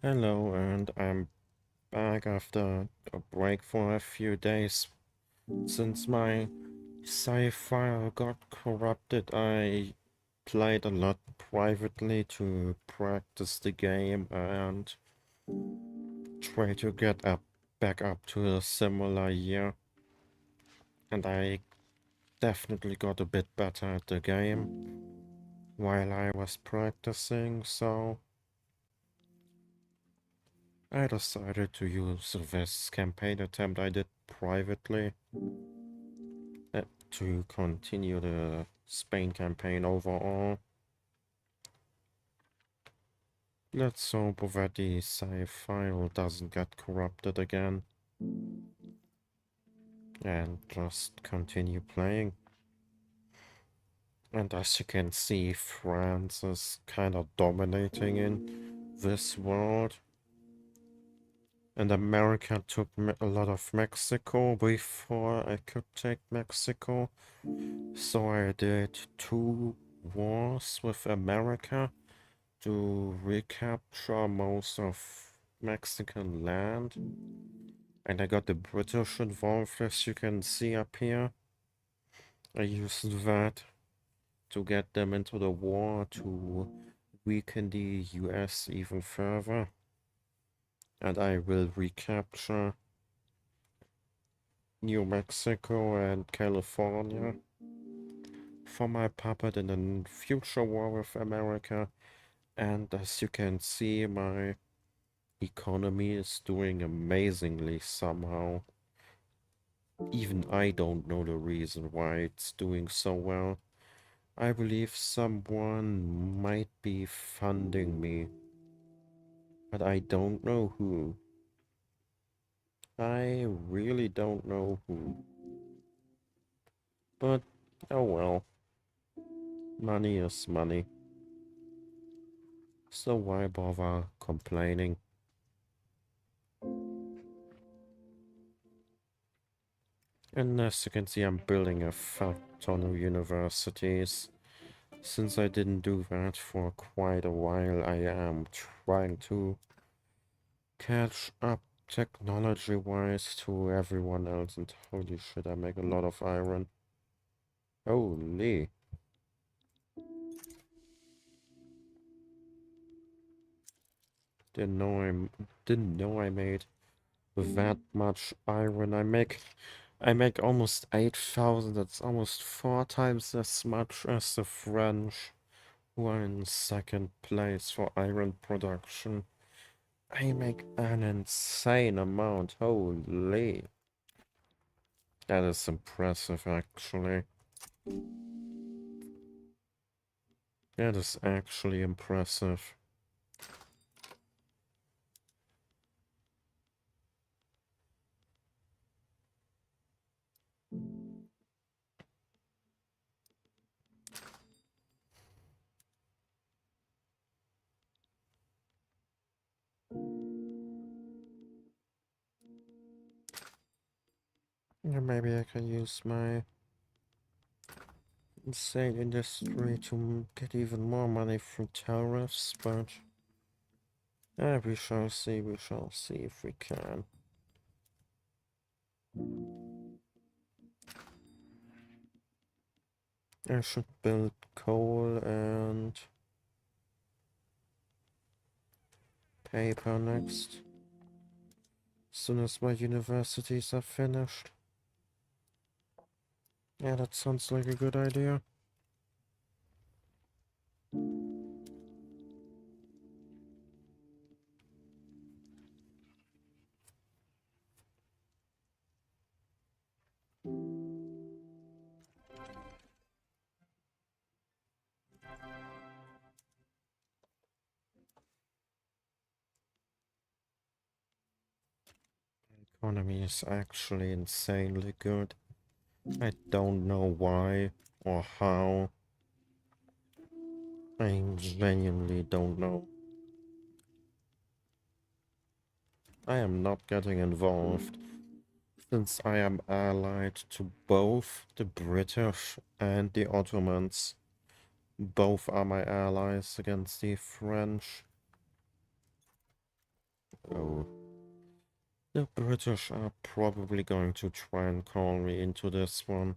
Hello, and I'm back after a break for a few days. Since my save file got corrupted, I played a lot privately to practice the game and try to get up back up to a similar year. And I definitely got a bit better at the game while I was practicing, so I decided to use this campaign attempt I did privately to continue the Spain campaign overall. Let's hope that the save file doesn't get corrupted again and just continue playing. And as you can see, France is kind of dominating in this world. And America took a lot of Mexico before I could take Mexico. So I did 2 wars with America to recapture most of Mexican land. And I got the British involved, as you can see up here. I used that to get them into the war to weaken the US even further. And I will recapture New Mexico and California for my puppet in a future war with America. And as you can see, my economy is doing amazingly somehow. Even I don't know the reason why it's doing so well. I believe someone might be funding me, but I don't know who. I really don't know who. But, oh well. Money is money. So why bother complaining? And as you can see, I'm building a fuck ton of universities. Since I didn't do that for quite a while, I am trying to catch up technology-wise to everyone else, and holy shit, I make a lot of iron. Holy. Didn't know I made that much iron. I make almost 8,000. That's almost 4 times as much as the French, who are in second place for iron production. I make an insane amount. Holy. That is impressive, actually. That is actually impressive. Yeah, maybe I can use my insane industry to get even more money from tariffs, but we shall see if we can. I should build coal and paper next, as soon as my universities are finished. Yeah, that sounds like a good idea. Economy is actually insanely good. I don't know why or how. I genuinely don't know. I am not getting involved, since I am allied to both the British and the Ottomans. Both are my allies against the French. Oh. The British are probably going to try and call me into this one.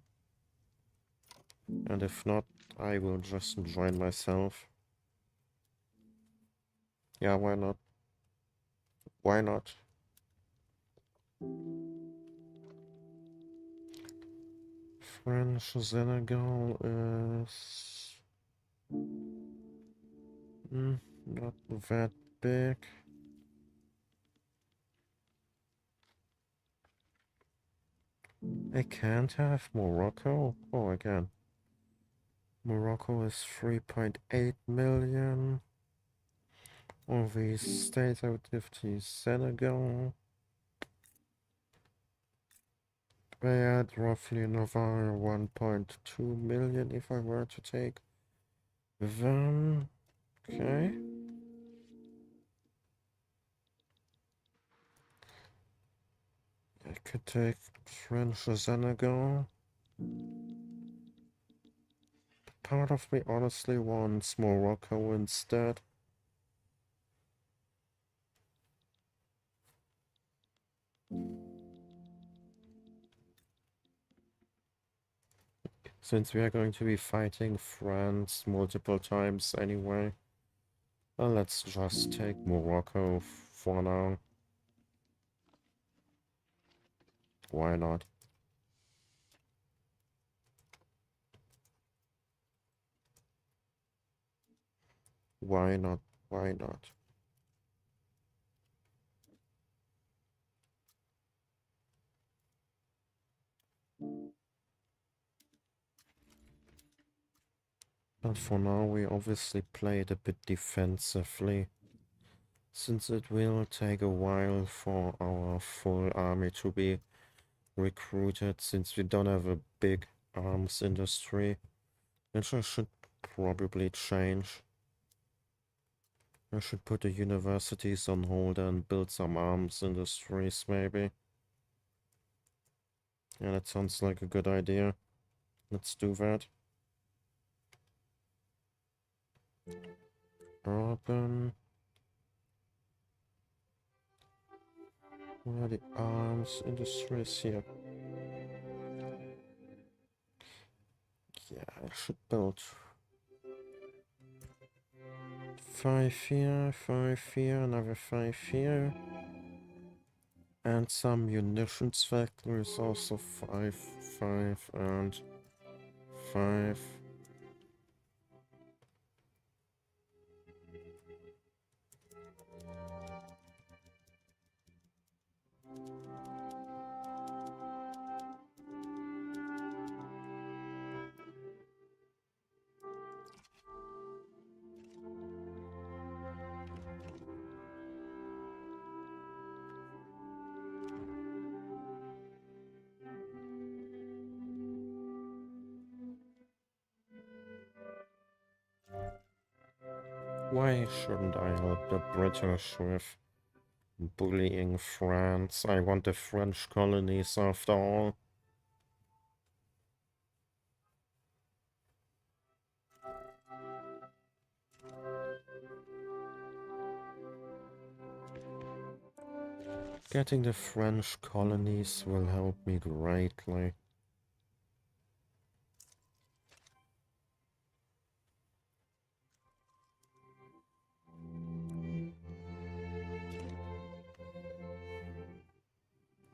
And if not, I will just join myself. Yeah, why not? Why not? French Senegal is... not that big. I can't have Morocco? Oh, again. Morocco is 3.8 million. Of these states, I would give to Senegal. They add roughly another 1.2 million if I were to take them. Okay. I could take French Senegal. Part of me honestly wants Morocco instead. Since we are going to be fighting France multiple times anyway, well, let's just take Morocco for now. Why not? Why not? Why not? But for now, we obviously played a bit defensively, since it will take a while for our full army to be recruited, since we don't have a big arms industry, which I should probably change. I should put the universities on hold and build some arms industries, maybe. Yeah, that sounds like a good idea. Let's do that. Urban. Where are the arms industries here? Yeah, I should build 5 here, another 5 here. And some munitions factories, also 5, 5, and 5. Why shouldn't I help the British with bullying France? I want the French colonies after all. Getting the French colonies will help me greatly.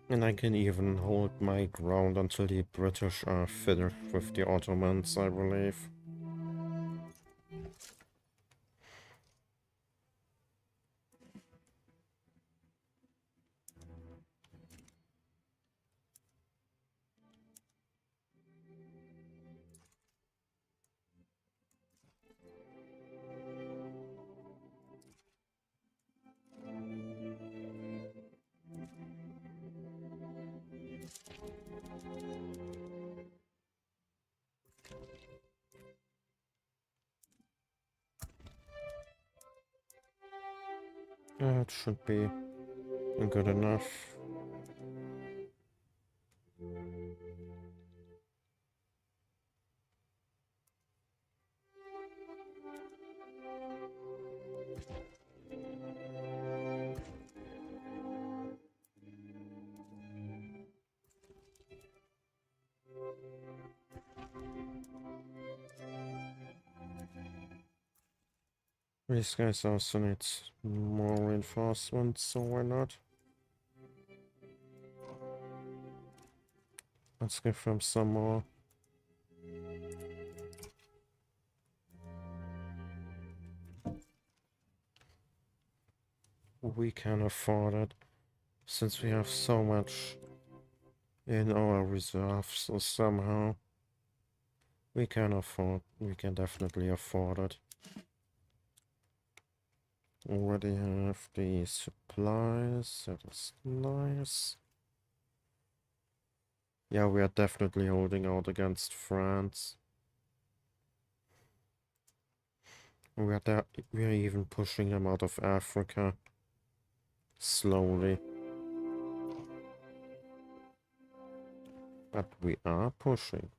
And I can even hold my ground until the British are finished with the Ottomans, I believe. That should be good enough. These guys also need more reinforcements, so why not? Let's give them some more. We can afford it, since we have so much in our reserves, so somehow we can definitely afford it. Already have the supplies, that is nice. Yeah, we are definitely holding out against France. We are even pushing them out of Africa. Slowly. But we are pushing.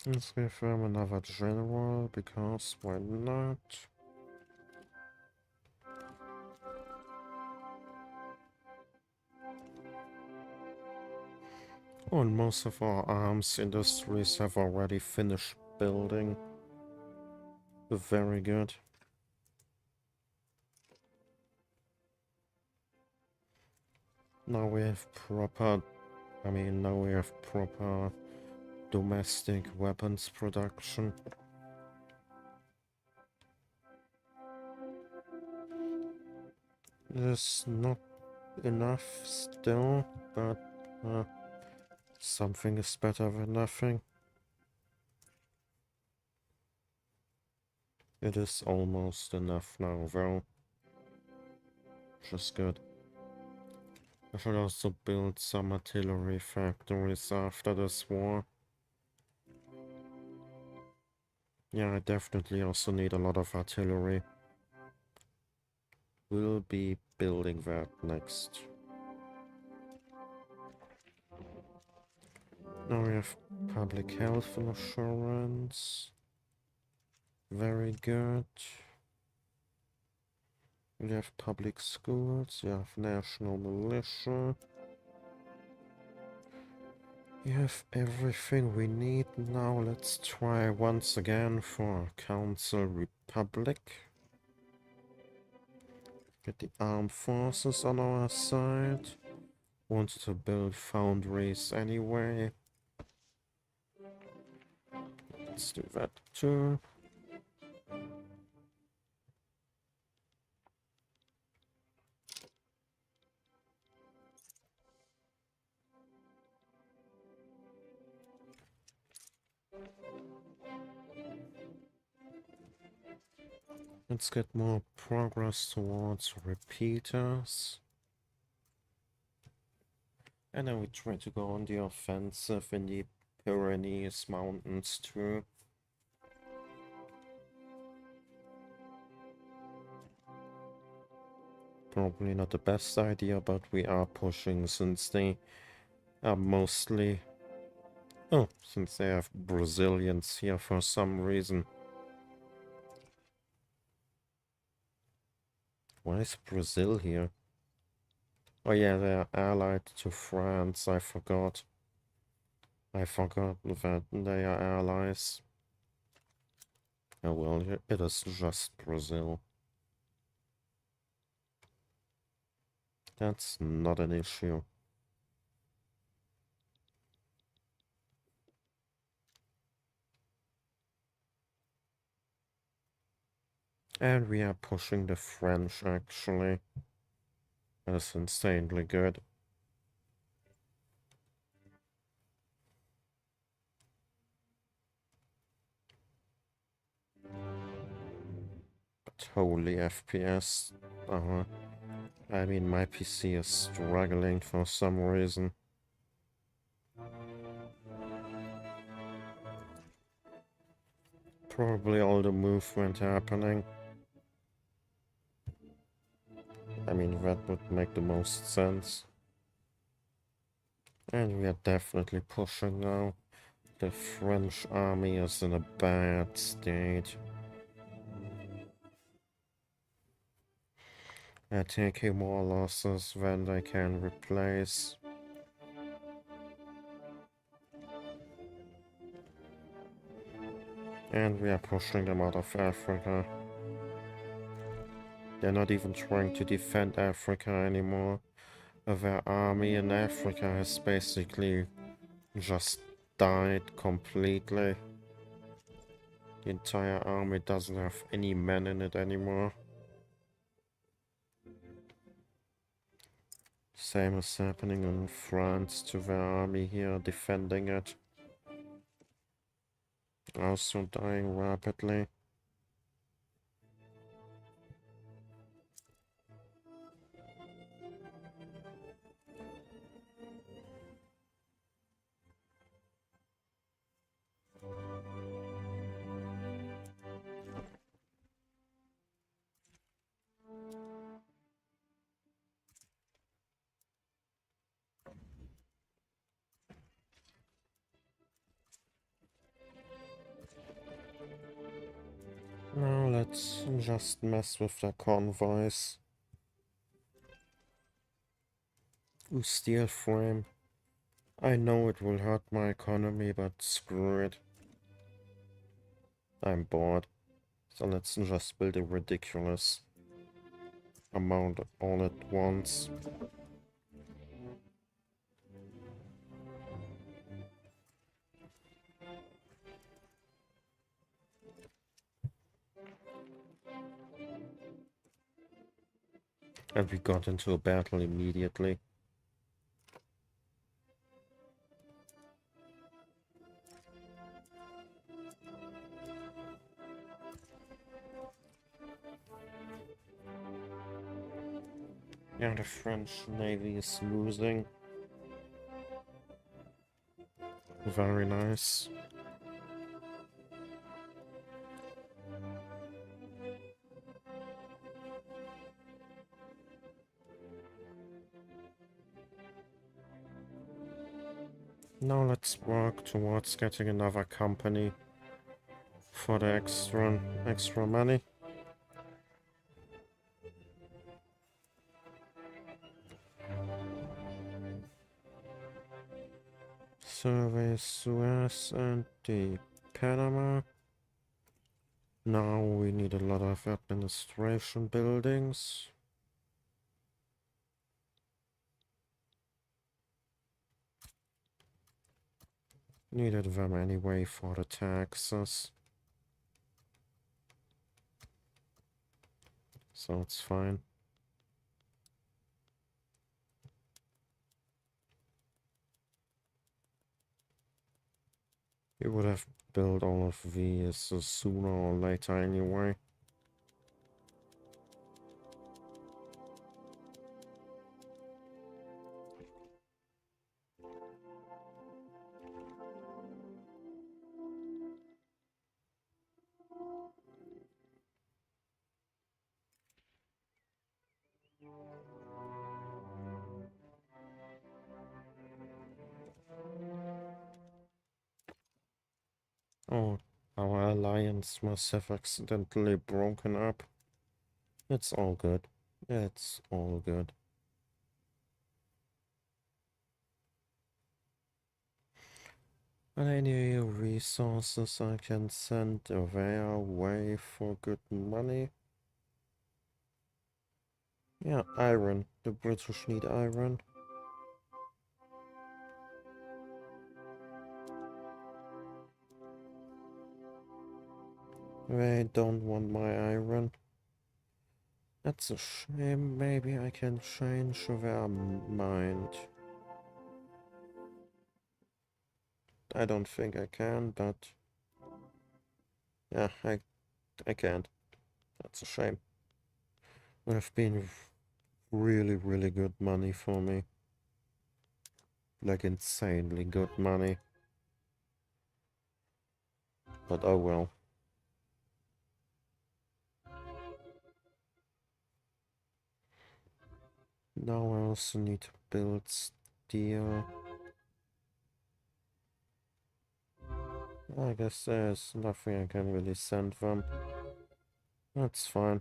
Let's give them another general, because why not? Oh, and most of our arms industries have already finished building. Very good. Now we have proper domestic weapons production. It is not enough still, but something is better than nothing. It is almost enough now, though. Which is good. I should also build some artillery factories after this war. Yeah, I definitely also need a lot of artillery. We'll be building that next. Now we have public health insurance. Very good. We have public schools, we have national militia. We have everything we need now. Let's try once again for Council Republic. Get the armed forces on our side. Wanted to build foundries anyway. Let's do that too. Let's get more progress towards repeaters. And then we try to go on the offensive in the Pyrenees Mountains too. Probably not the best idea, but we are pushing since they are mostly... Oh, since they have Brazilians here for some reason. Why is Brazil here? Oh yeah, they are allied to France, I forgot. I forgot that they are allies. Oh well, it is just Brazil. That's not an issue. And we are pushing the French, actually. That is insanely good. But holy FPS. I mean, my PC is struggling for some reason. Probably all the movement happening. I mean, that would make the most sense. And we are definitely pushing now The French army is in a bad state. They're taking more losses than they can replace. And we are pushing them out of Africa. They're not even trying to defend Africa anymore. Their army in Africa has basically just died completely. The entire army doesn't have any men in it anymore. Same is happening in France to their army here, defending it. Also dying rapidly. Now let's just mess with the convoys. Ooh, steel frame. I know it will hurt my economy, but screw it. I'm bored. So let's just build a ridiculous amount all at once. And we got into a battle immediately. Yeah, the French Navy is losing. Very nice. Now let's work towards getting another company for the extra money. Survey Suez and the Panama. Now we need a lot of administration buildings. Needed them anyway for the taxes. So it's fine. You would have built all of these sooner or later anyway. Oh, our alliance must have accidentally broken up. It's all good. It's all good. And any resources I can send their way for good money? Yeah, iron. The British need iron. They don't want my iron. That's a shame. Maybe I can change their mind. I don't think I can, but yeah, I can't. That's a shame. Would have been really, really good money for me. Like insanely good money. But oh well. Now I also need to build steel. I guess there's nothing I can really send them. That's fine.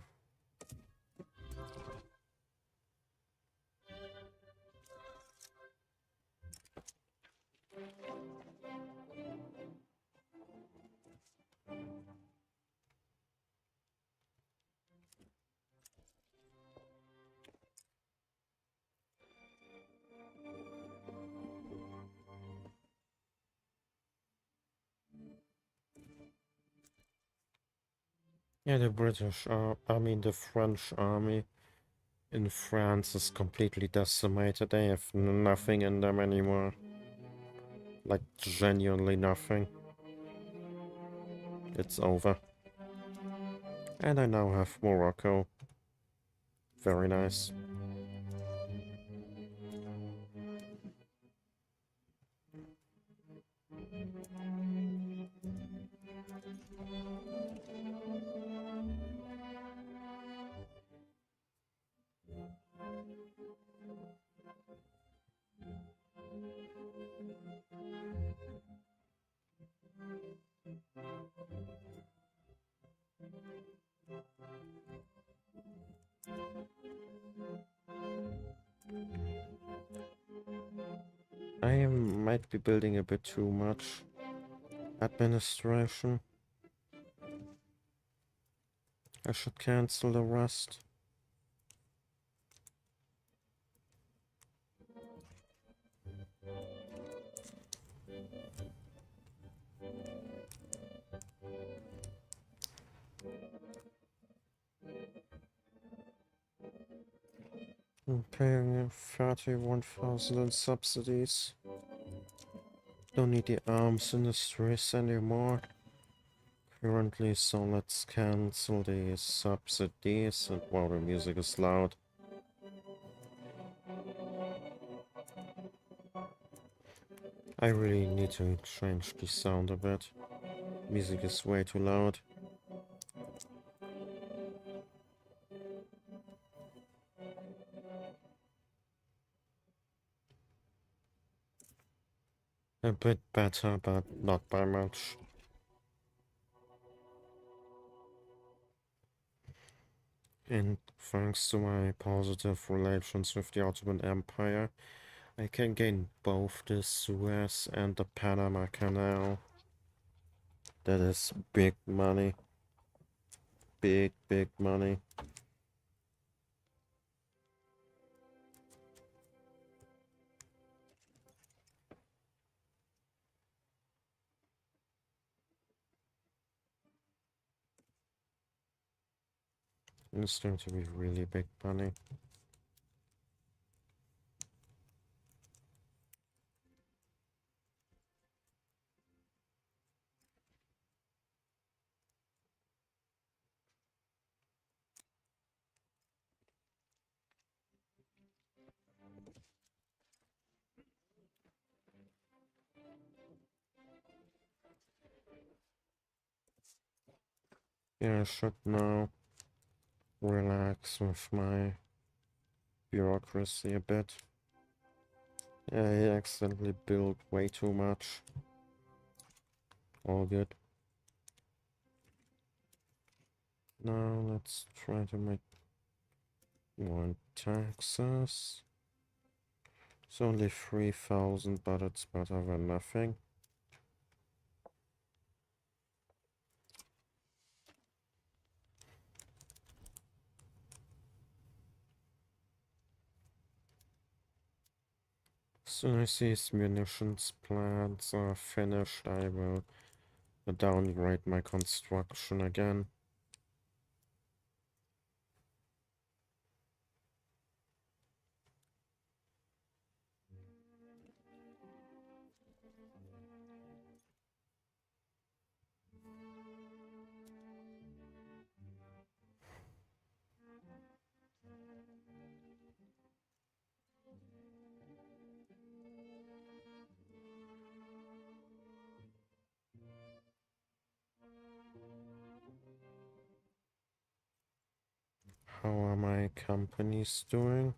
Yeah, the French army in France is completely decimated. They have nothing in them anymore. Like, genuinely nothing. It's over. And I now have Morocco. Very nice. I might be building a bit too much administration. I should cancel the rest. I'm paying 31,000 in subsidies. Don't need the arms industries anymore currently, so let's cancel the subsidies. And wow, the music is loud. I really need to change the sound a bit. Music is way too loud. A bit better, but not by much. And thanks to my positive relations with the Ottoman Empire, I can gain both the Suez and the Panama Canal. That is big money. Big, big money. It's going to be really big money. Yeah, I should now relax with my bureaucracy a bit. Yeah, I accidentally built way too much. All good. Now let's try to make more taxes. It's only 3,000, but it's better than nothing. As soon as these munitions plants are finished, I will downgrade my construction again. How are my companies doing?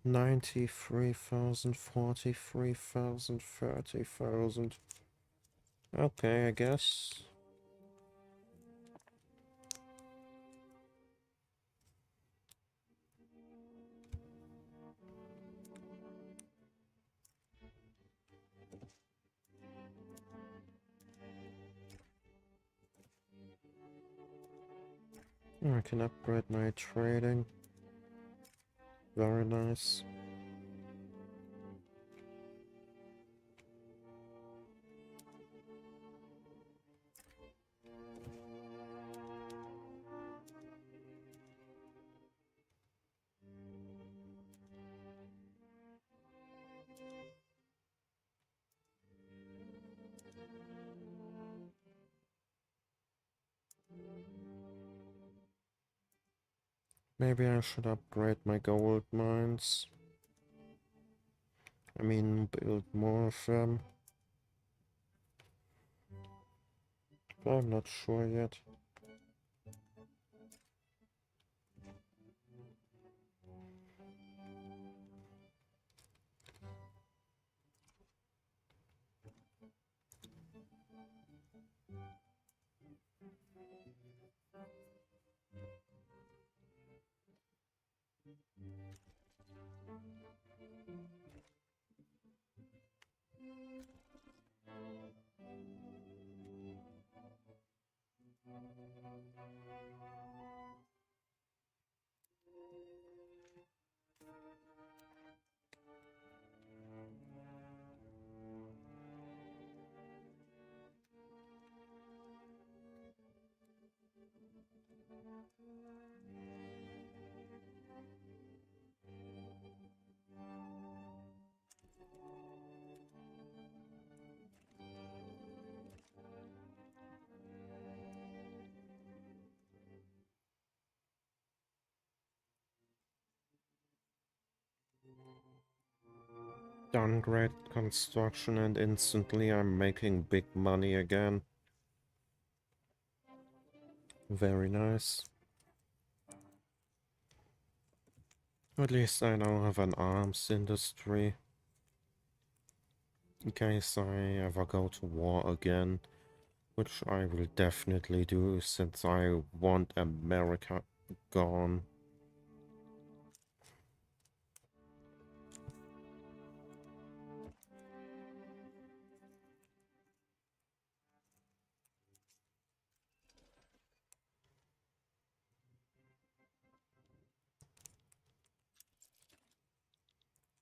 93,000, 43,000, 30,000. Okay, I guess. I can upgrade my trading. Very nice. Maybe I should upgrade my gold mines. I mean, build more of them. But I'm not sure yet. Downgrade construction and instantly I'm making big money again. Very nice. At least I now have an arms industry. In case I ever go to war again, which I will definitely do since I want America gone.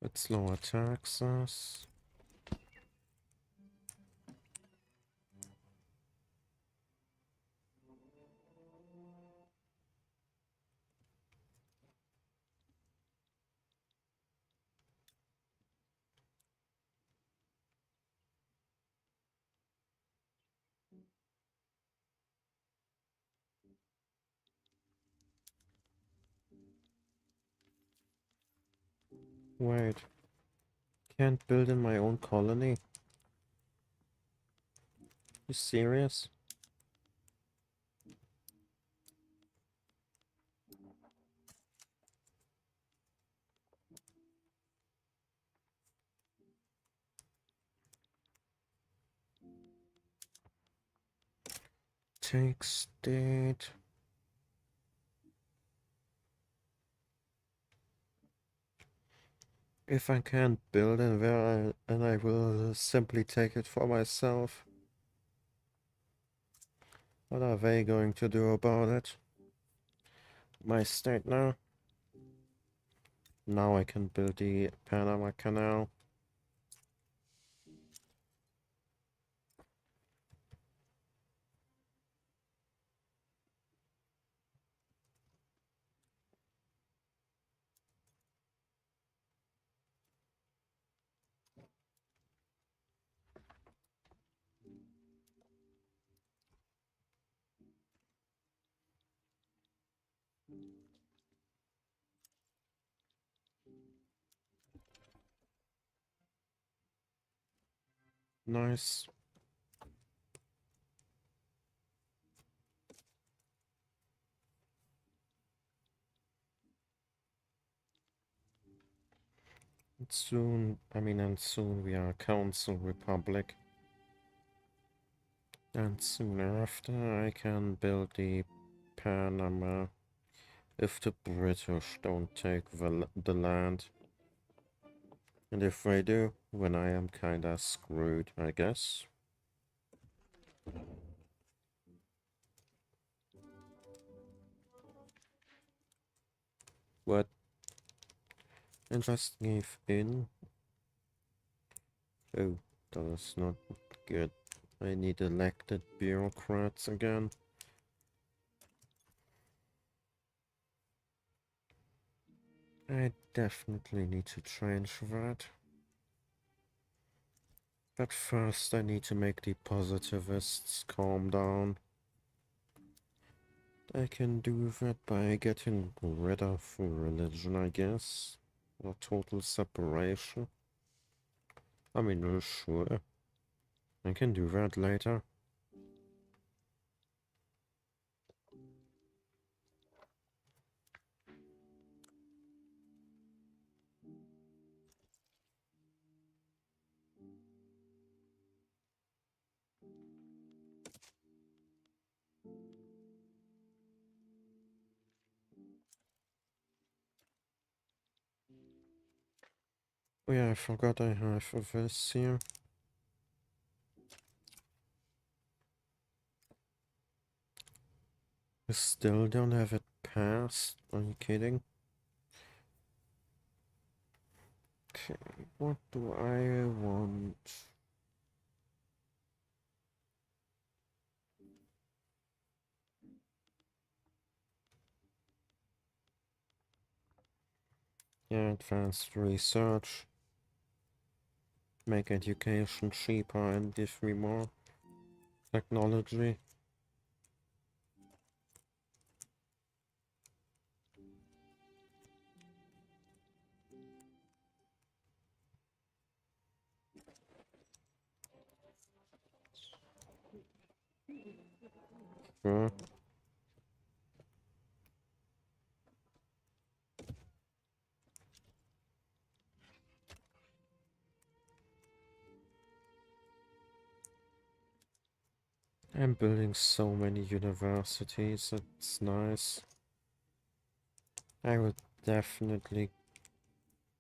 Let's lower taxes. Wait, can't build in my own colony? You serious? Take state. If I can't build in there, then I will simply take it for myself. What are they going to do about it? My state now? Now I can build the Panama Canal. Nice. And soon we are a Council Republic. And soon after I can build the Panama if the British don't take the land. And if they do, then I am kinda screwed, I guess. What? And just gave in? Oh, that is not good. I need elected bureaucrats again. I definitely need to change that. But first I need to make the positivists calm down. I can do that by getting rid of religion, I guess. Or total separation. I mean, sure. I can do that later. Oh yeah, I forgot I have this here. I still don't have it passed. Are you kidding? Okay, what do I want? Yeah, advanced research. Make education cheaper and give me more technology. Sure. I'm building so many universities, it's nice. I would definitely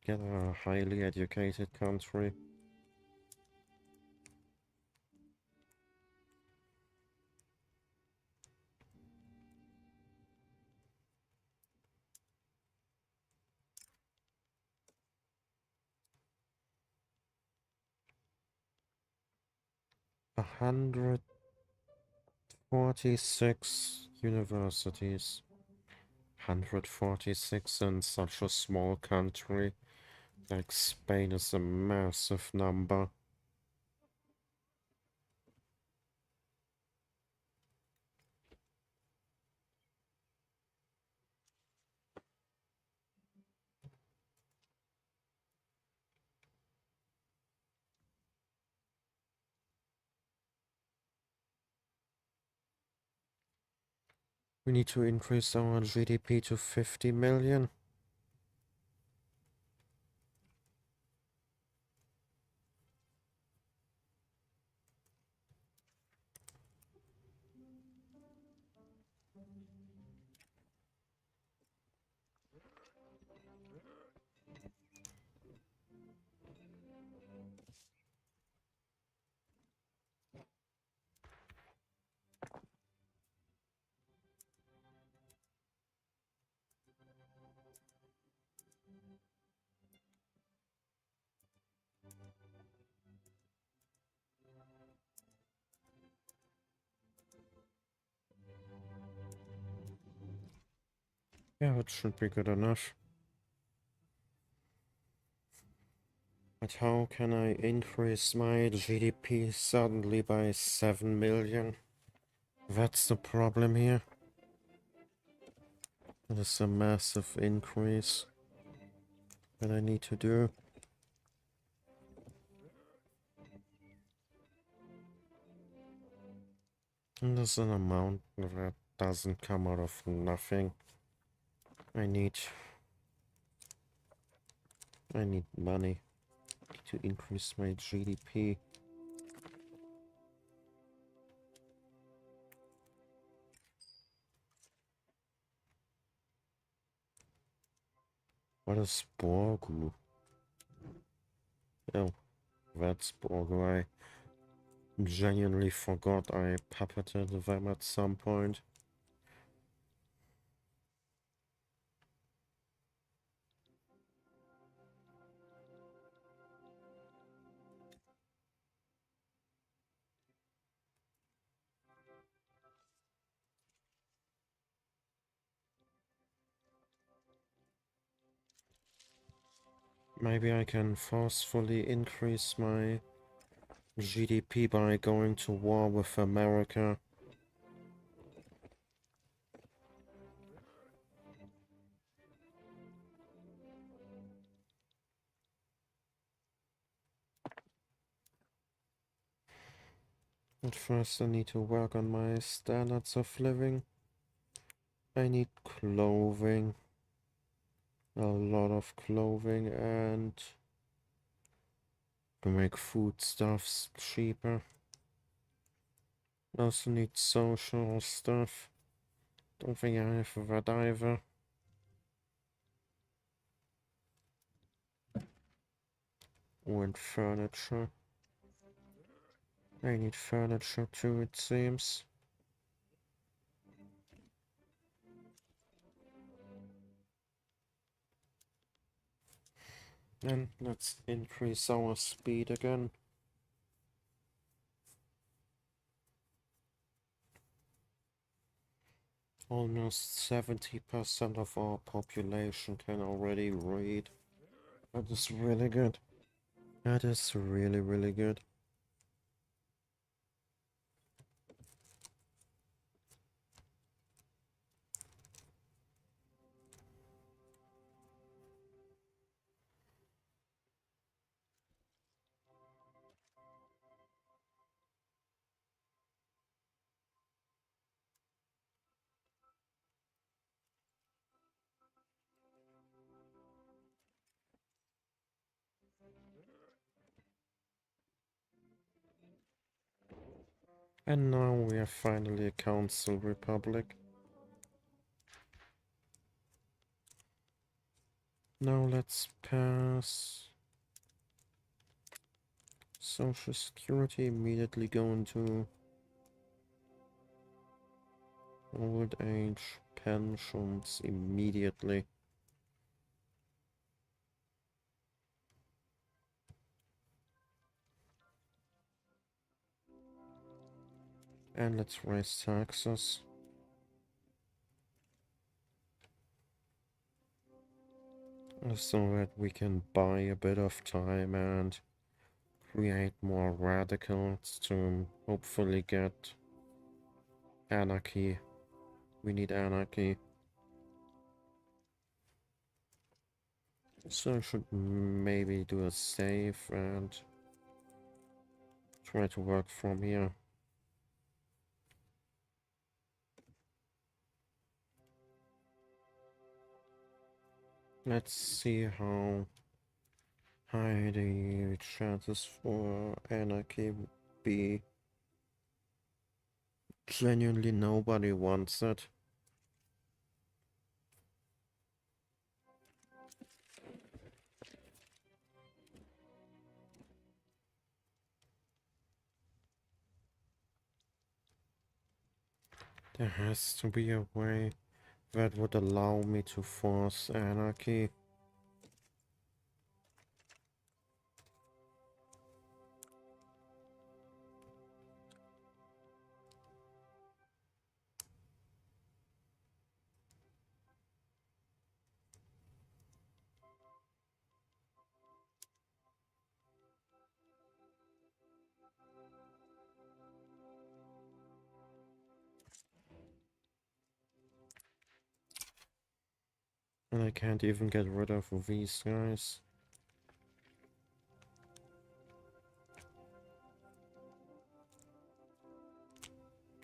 get a highly educated country. A 146 universities. 146 in such a small country. Like Spain is a massive number. We need to increase our GDP to 50 million. Yeah, it should be good enough. But how can I increase my GDP suddenly by 7 million? That's the problem here. That is a massive increase that I need to do. And there's an amount that doesn't come out of nothing. I need money to increase my GDP. What is Borgu? Oh, that's Borgu. I genuinely forgot I puppeted them at some point. Maybe I can forcefully increase my GDP by going to war with America. But first I need to work on my standards of living. I need clothing. A lot of clothing and to make foodstuffs cheaper. Also need social stuff. Don't think I have that either. And furniture. I need furniture too, it seems. And let's increase our speed again. Almost 70% of our population can already read. That is really good. That is really, really good. And now we are finally a council republic. Now let's pass Social Security, immediately go into old age pensions immediately. And let's raise taxes. So that we can buy a bit of time and create more radicals to hopefully get anarchy. We need anarchy. So I should maybe do a save and try to work from here. Let's see how high the chances for anarchy would be. Genuinely nobody wants it. There has to be a way that would allow me to force anarchy. And I can't even get rid of these guys.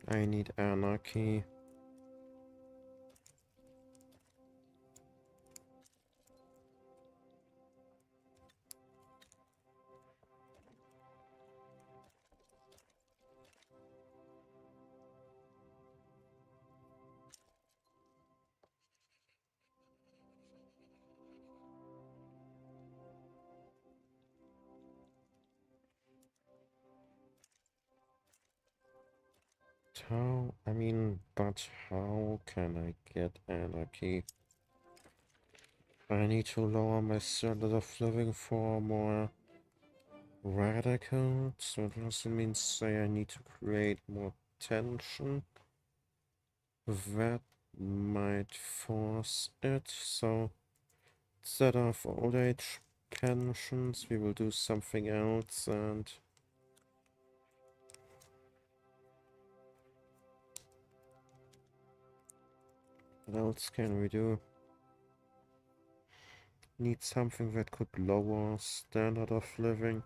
I need anarchy. but how can I get anarchy? I need to lower my standard of living for more radical, so it also means say I need to create more tension. That might force it, so instead of old age pensions, we will do something else. And what else can we do? Need something that could lower standard of living.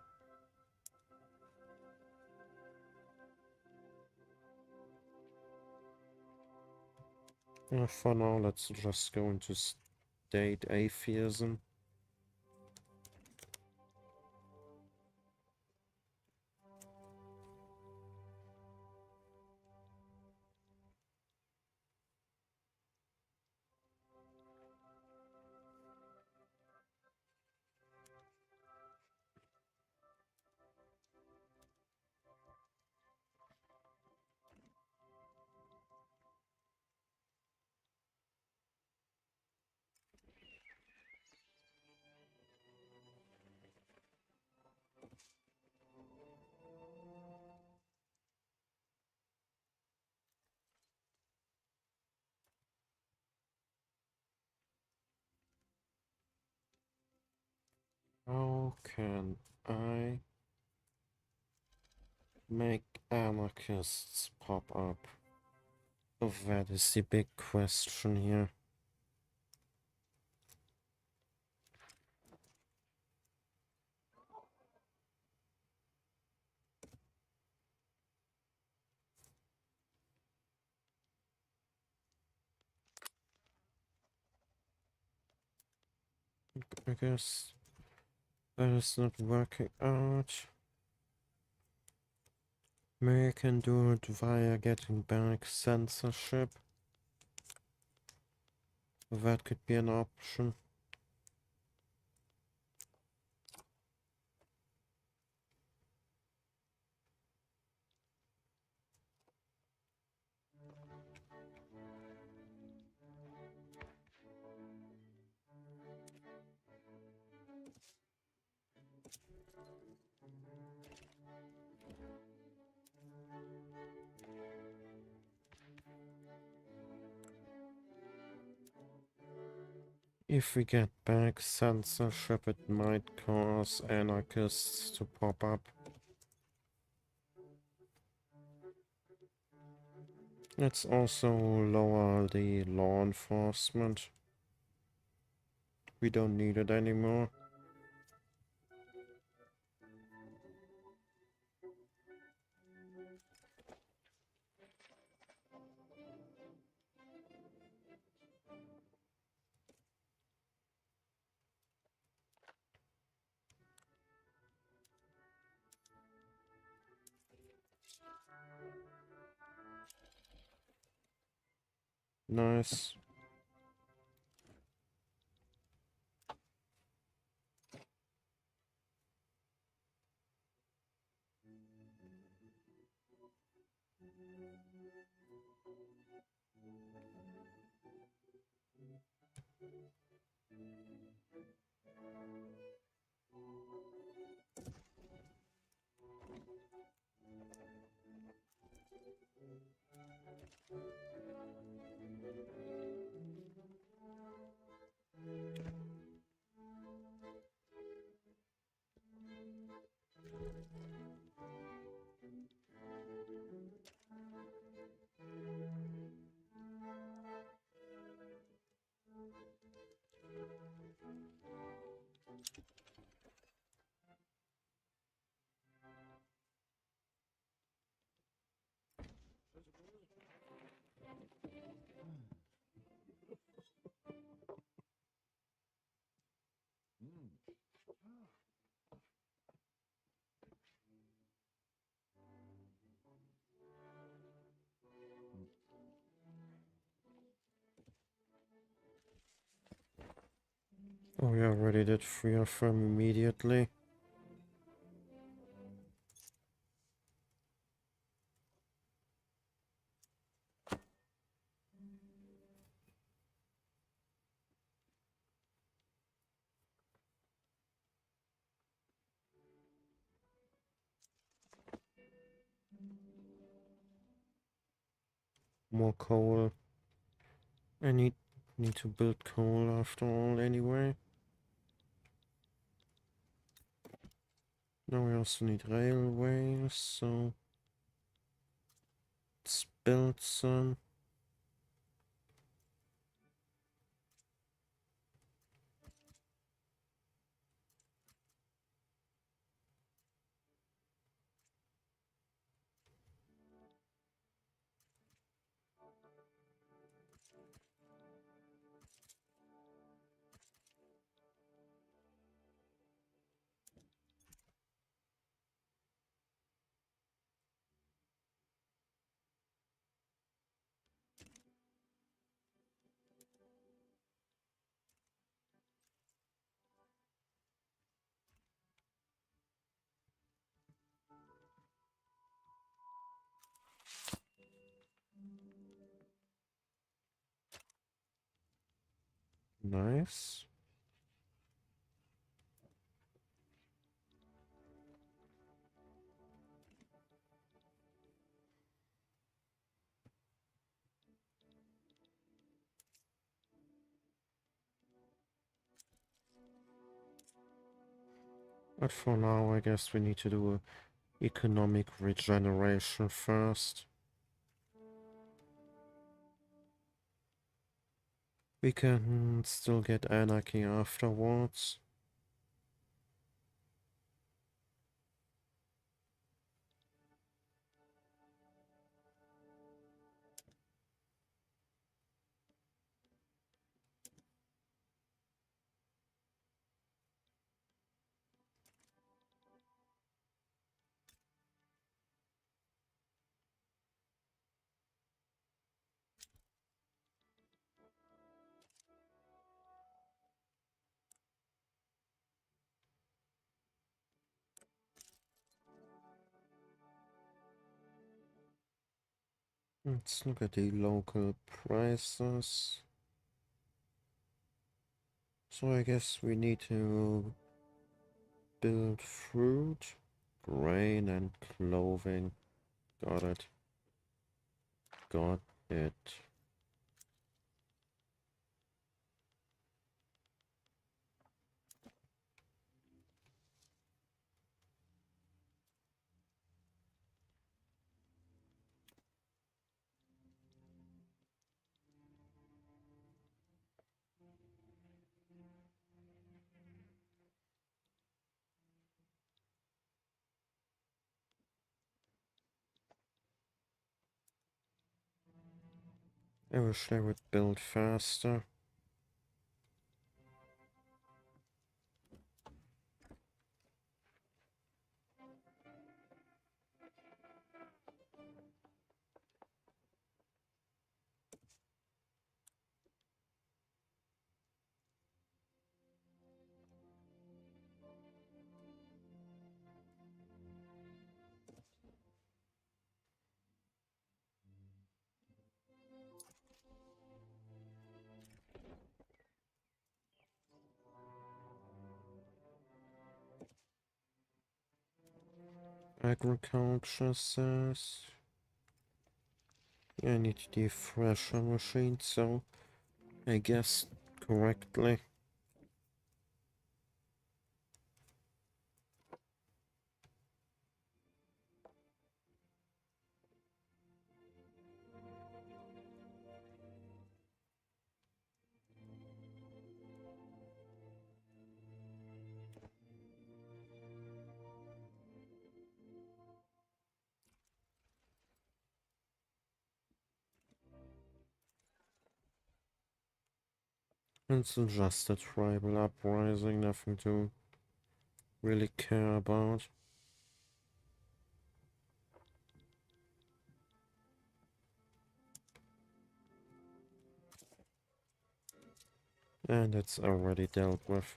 For now, let's just go into state atheism. How can I make anarchists pop up? Oh, that is the big question here. I guess that is not working out. Maybe I can do it via getting back censorship. That could be an option. If we get back censorship, it might cause anarchists to pop up. Let's also lower the law enforcement. We don't need it anymore. Nice. Oh, we already did free affirm immediately. more coal. I need to build coal after all anyway. Now we also need railways, so let's build some. Nice. But for now, I guess we need to do a economic regeneration first. We can still get anarchy afterwards. Let's look at the local prices. So I guess we need to build fruit, grain, and clothing. Got it. Got it. I wish I would build faster. Agriculture says I need the thresher machine, so I guess correctly. It's just a tribal uprising, nothing to really care about. And it's already dealt with.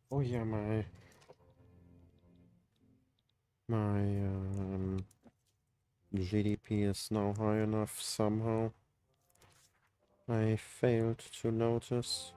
Oh yeah, my GDP is now high enough somehow. I failed to notice.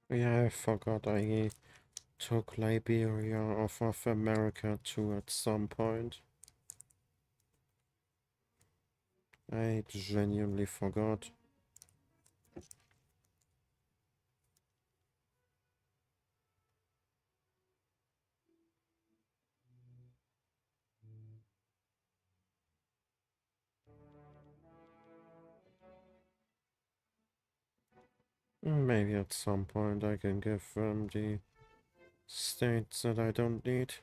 Yeah, I forgot I took Liberia off of America too at some point. I genuinely forgot. Maybe at some point I can give them the states that I don't need.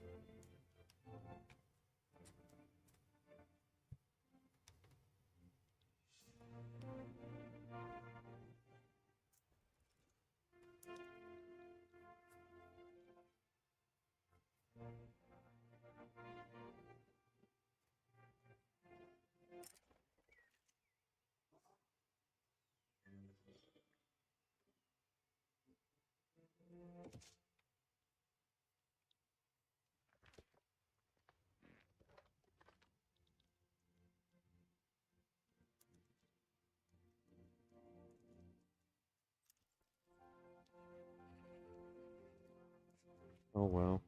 Oh well.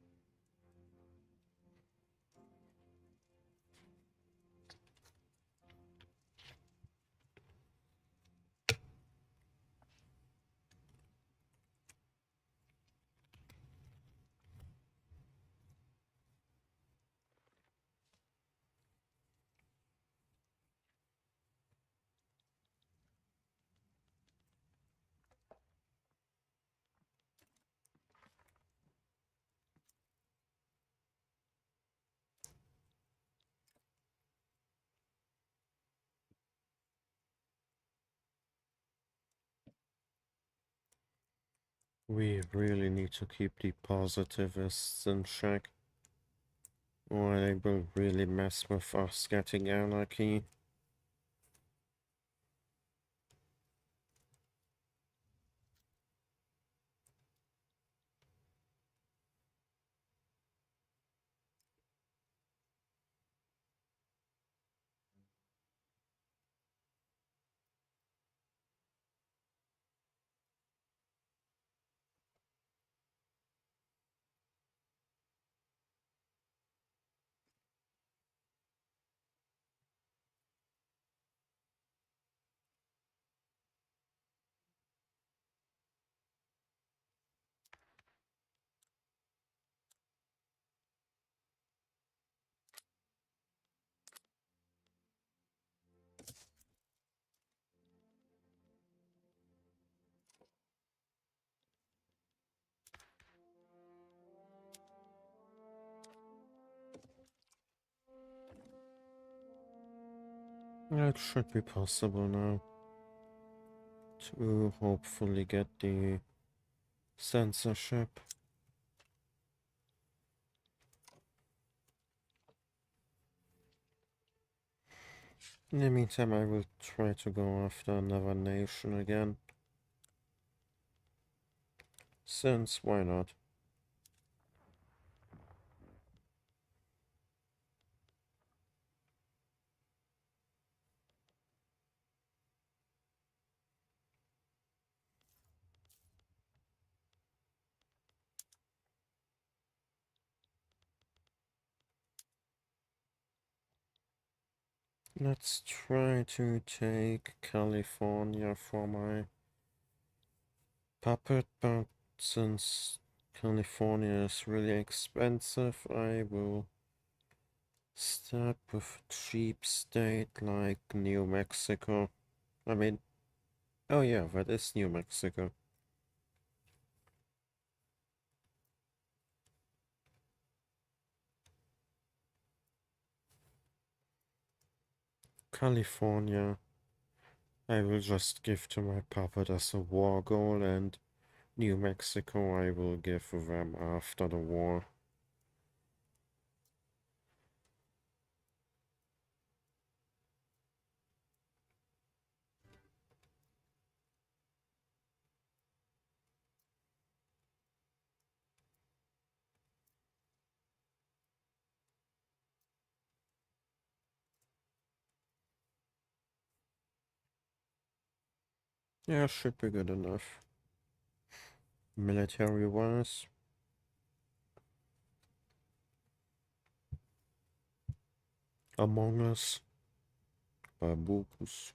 We really need to keep the positivists in check, or they will really mess with us getting anarchy. It should be possible now to hopefully get the censorship. In the meantime, I will try to go after another nation again. Since, why not? Let's try to take California for my puppet, but since California is really expensive, I will start with a cheap state like New Mexico. I mean, oh yeah, that is New Mexico. California, I will just give to my puppet as a war goal, and New Mexico I will give them after the war. Yeah, should be good enough. Military wise, Among Us, Babukus.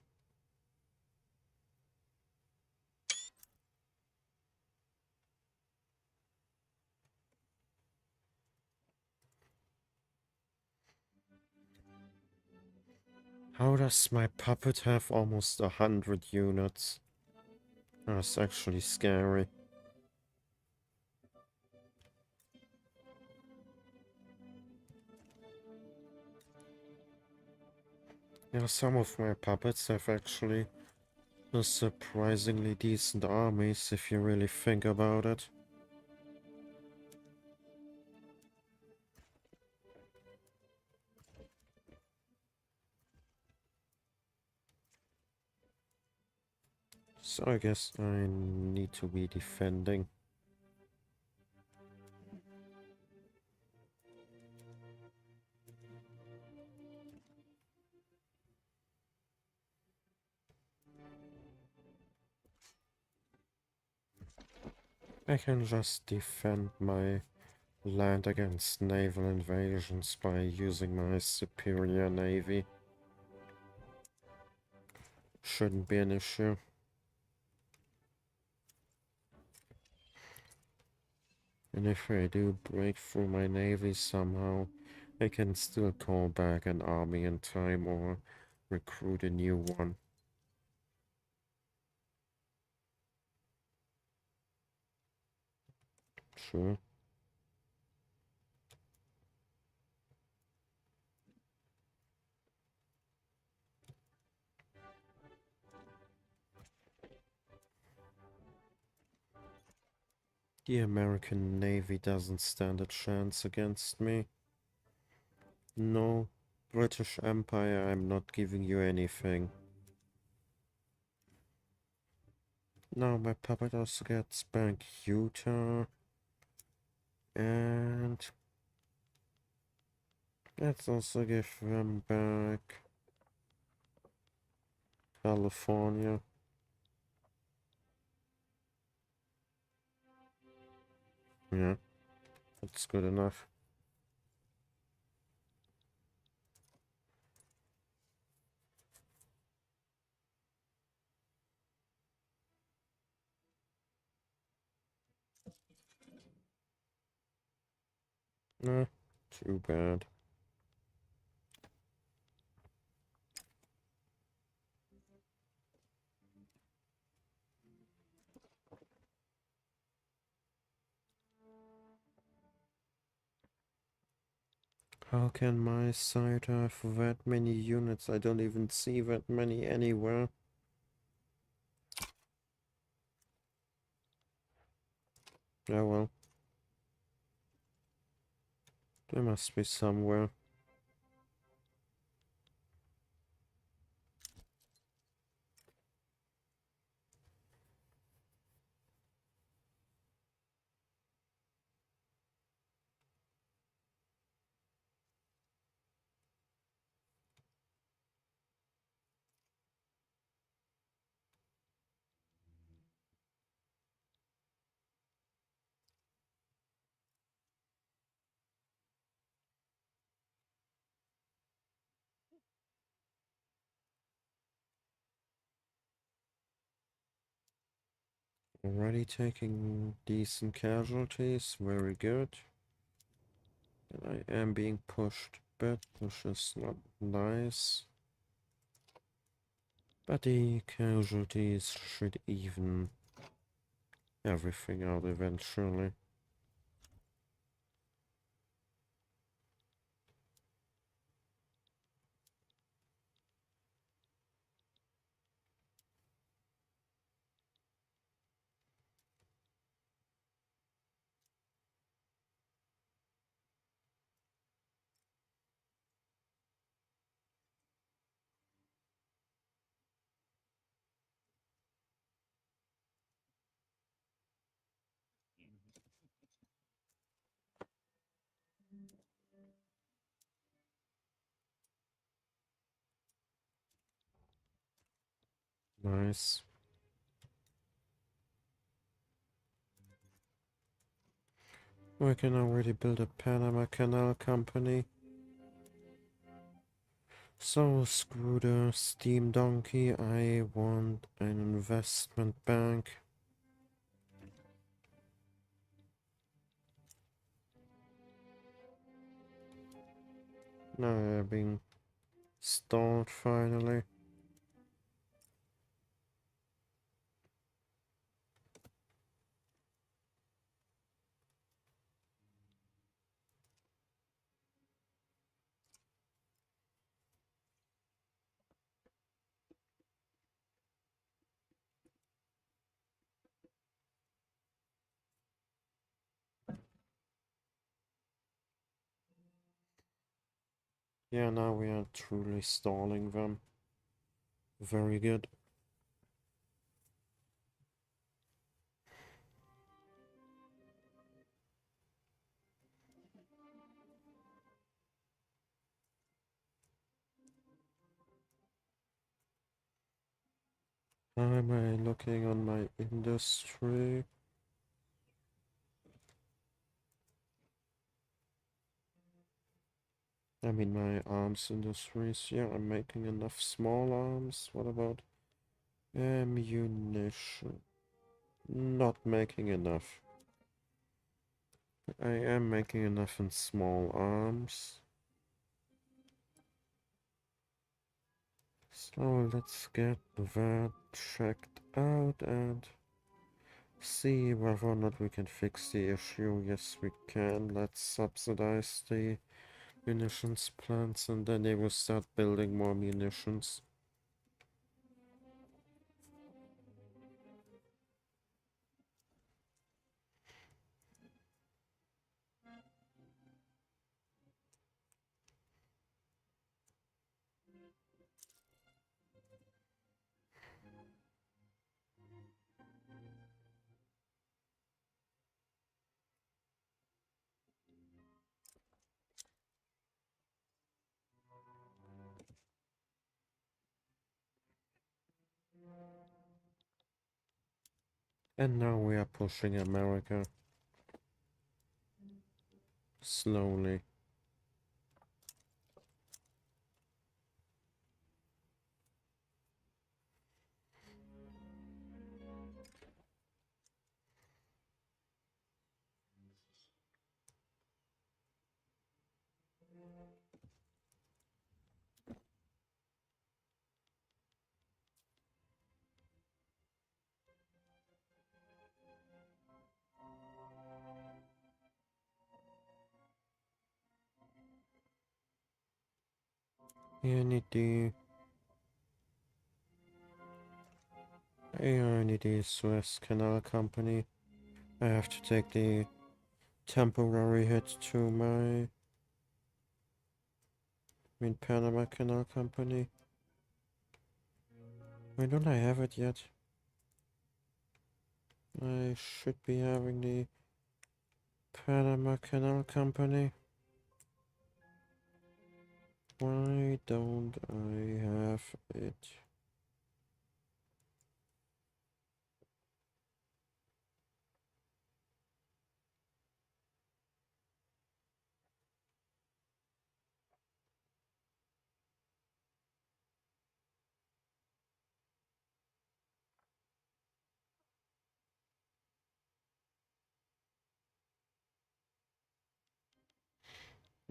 How does my puppet have almost 100 units? That's actually scary. Yeah, some of my puppets have actually a surprisingly decent armies if you really think about it. So I guess I need to be defending. I can just defend my land against naval invasions by using my superior navy. Shouldn't be an issue. And if I do break through my navy somehow, I can still call back an army in time or recruit a new one. Sure. The American Navy doesn't stand a chance against me. No, British Empire, I'm not giving you anything. Now my puppet also gets back Utah. And let's also give them back California. Yeah, that's good enough. Nah, too bad. How can my side have that many units? I don't even see that many anywhere. Oh well, there must be somewhere. Already taking decent casualties, very good. And I am being pushed a bit, which is not nice. But the casualties should even everything out eventually. Nice. We can already build a Panama Canal company. So screw the Steam Donkey, I want an investment bank. Now they're being stalled finally. Yeah, now we are truly stalling them. Very good. How am I looking on my industry? I mean my arms industries. Yeah, I'm making enough small arms. What about ammunition? Not making enough. I am making enough in small arms. So let's get that checked out and see whether or not we can fix the issue. Yes, we can. Let's subsidize the munitions plants and then they will start building more munitions. And now we are pushing America slowly. Yeah, I need the Suez Canal Company. I have to take the temporary hit to my Panama Canal Company. Why don't I have it yet? I should be having the Panama Canal Company. Why don't I have it?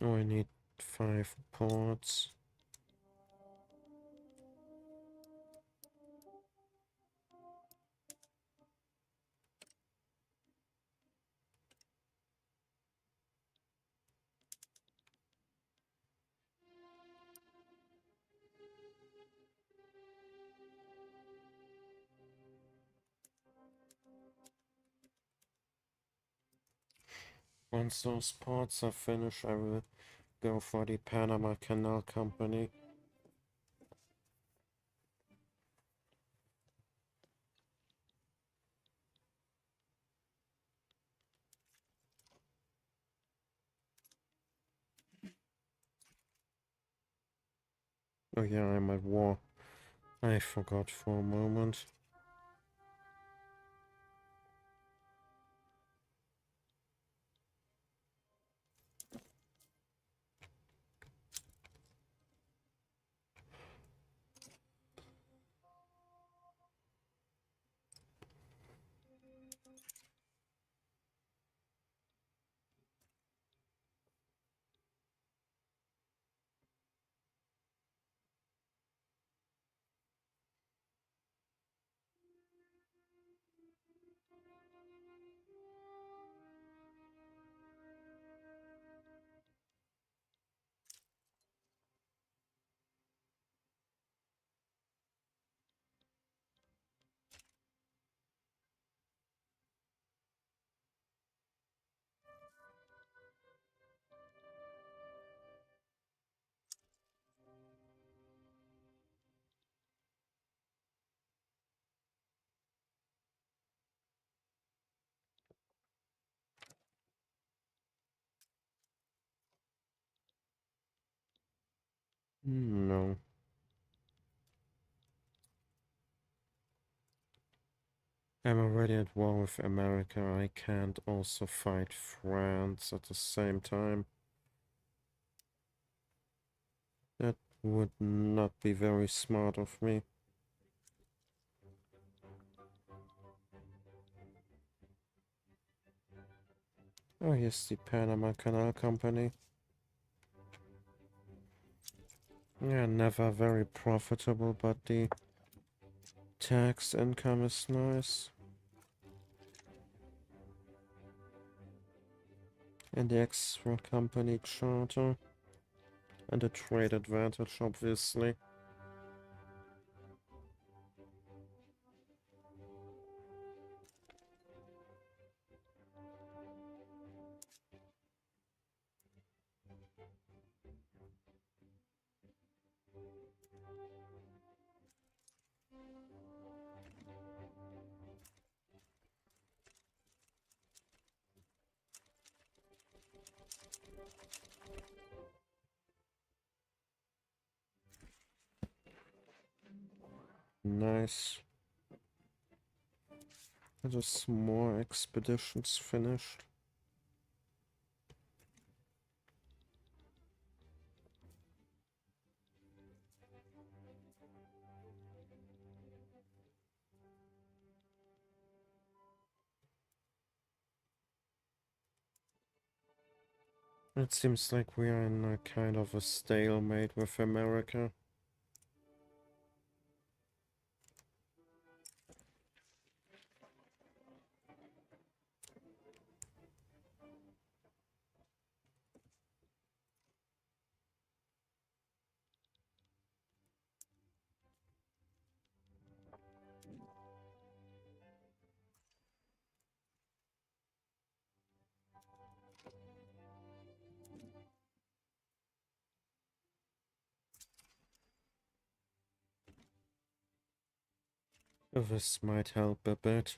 Oh, I need 5 ports. Once those ports are finished, I will go for the Panama Canal Company. Oh yeah, I'm at war. I forgot for a moment. No. I'm already at war with America. I can't also fight France at the same time. That would not be very smart of me. Oh, yes, the Panama Canal Company. Yeah, never very profitable, but the tax income is nice. And the extra company charter. And the trade advantage, obviously. Nice. Just more expeditions finished. It seems like we are in a kind of a stalemate with America. This might help a bit.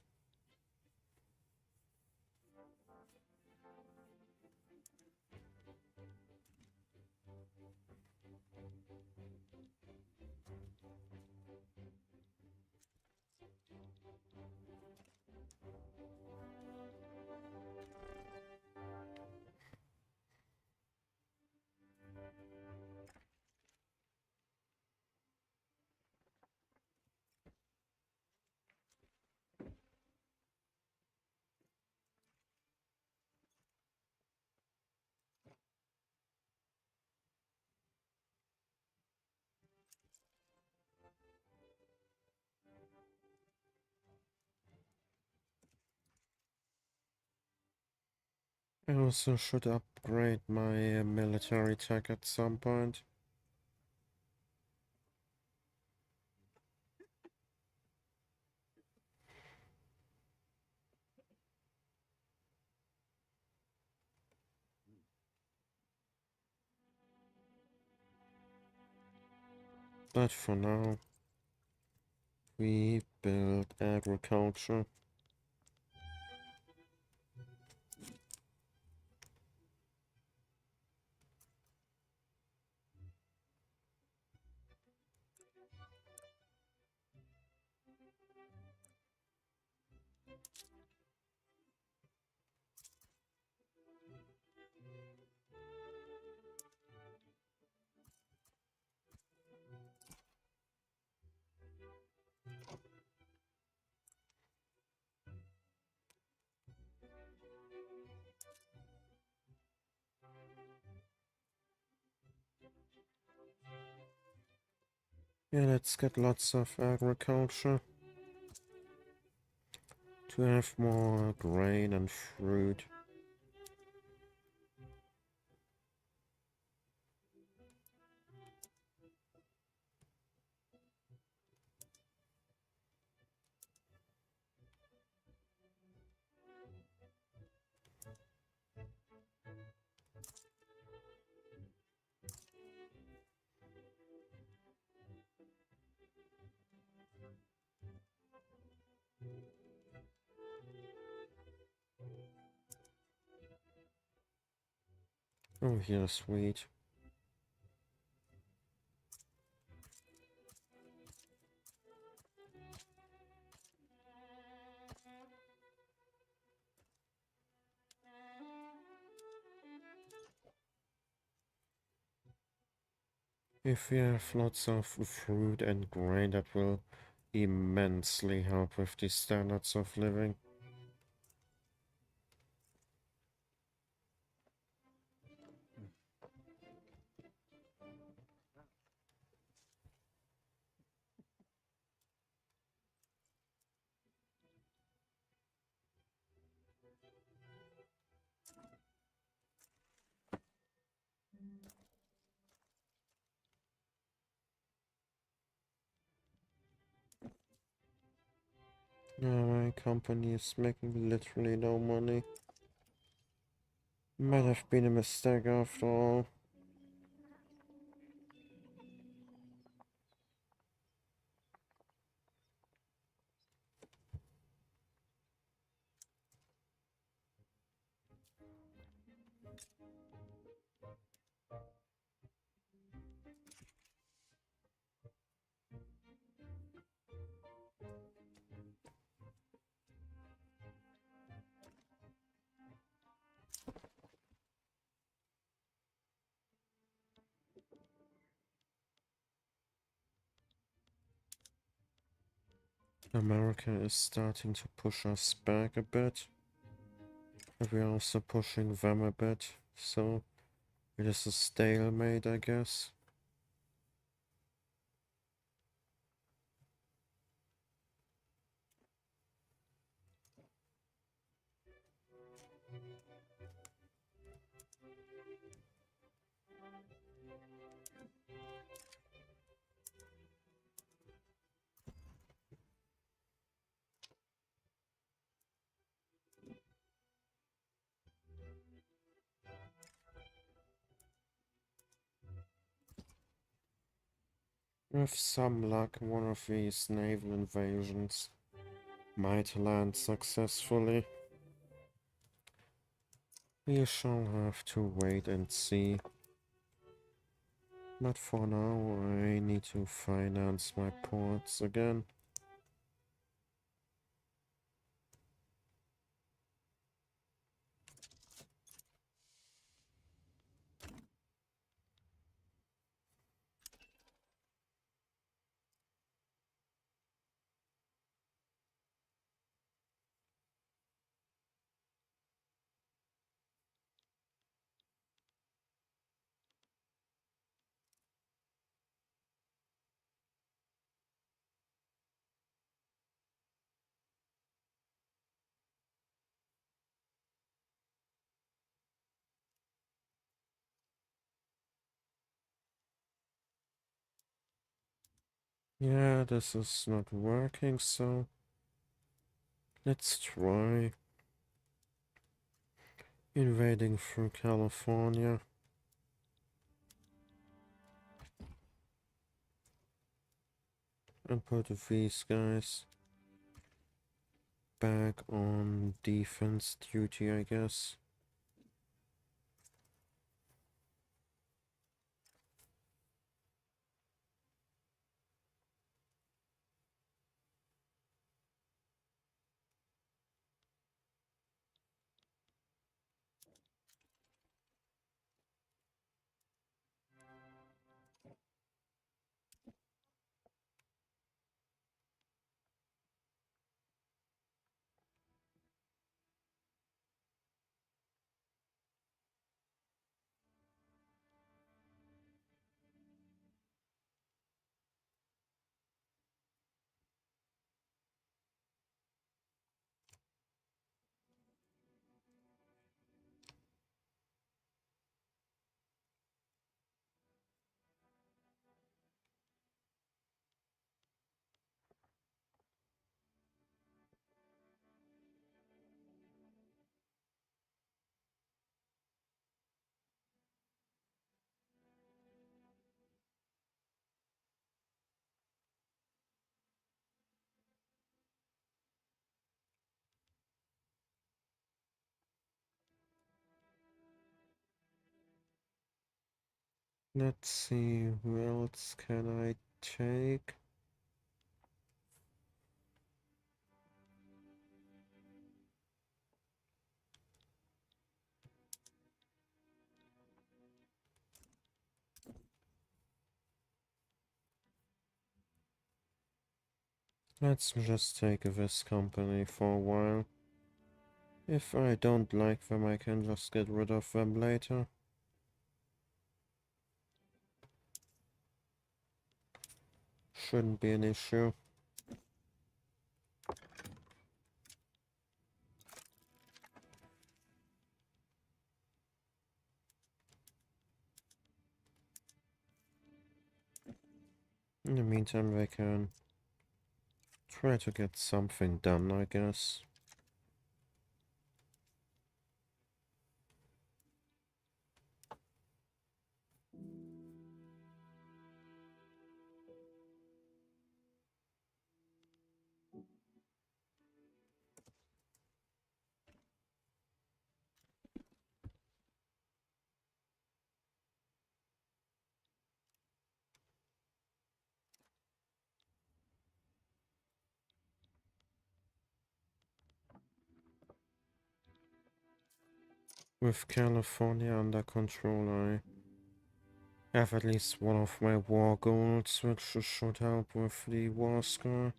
I also should upgrade my military tech at some point. But for now, we build agriculture. Yeah, let's get lots of agriculture to have more grain and fruit. Oh, here's wheat. If we have lots of fruit and grain, that will immensely help with the standards of living. Now my company is making literally no money. Might have been a mistake after all. America is starting to push us back a bit. But we're also pushing them a bit, so it is a stalemate, I guess. With some luck, one of these naval invasions might land successfully. We shall have to wait and see. But for now, I need to finance my ports again. Yeah, this is not working, so let's try invading through California. And put these guys back on defense duty, I guess. Let's see, who else can I take? Let's just take this company for a while. If I don't like them, I can just get rid of them later. Shouldn't be an issue. In the meantime, they can try to get something done, I guess. With California under control, I have at least one of my war goals, which should help with the war score.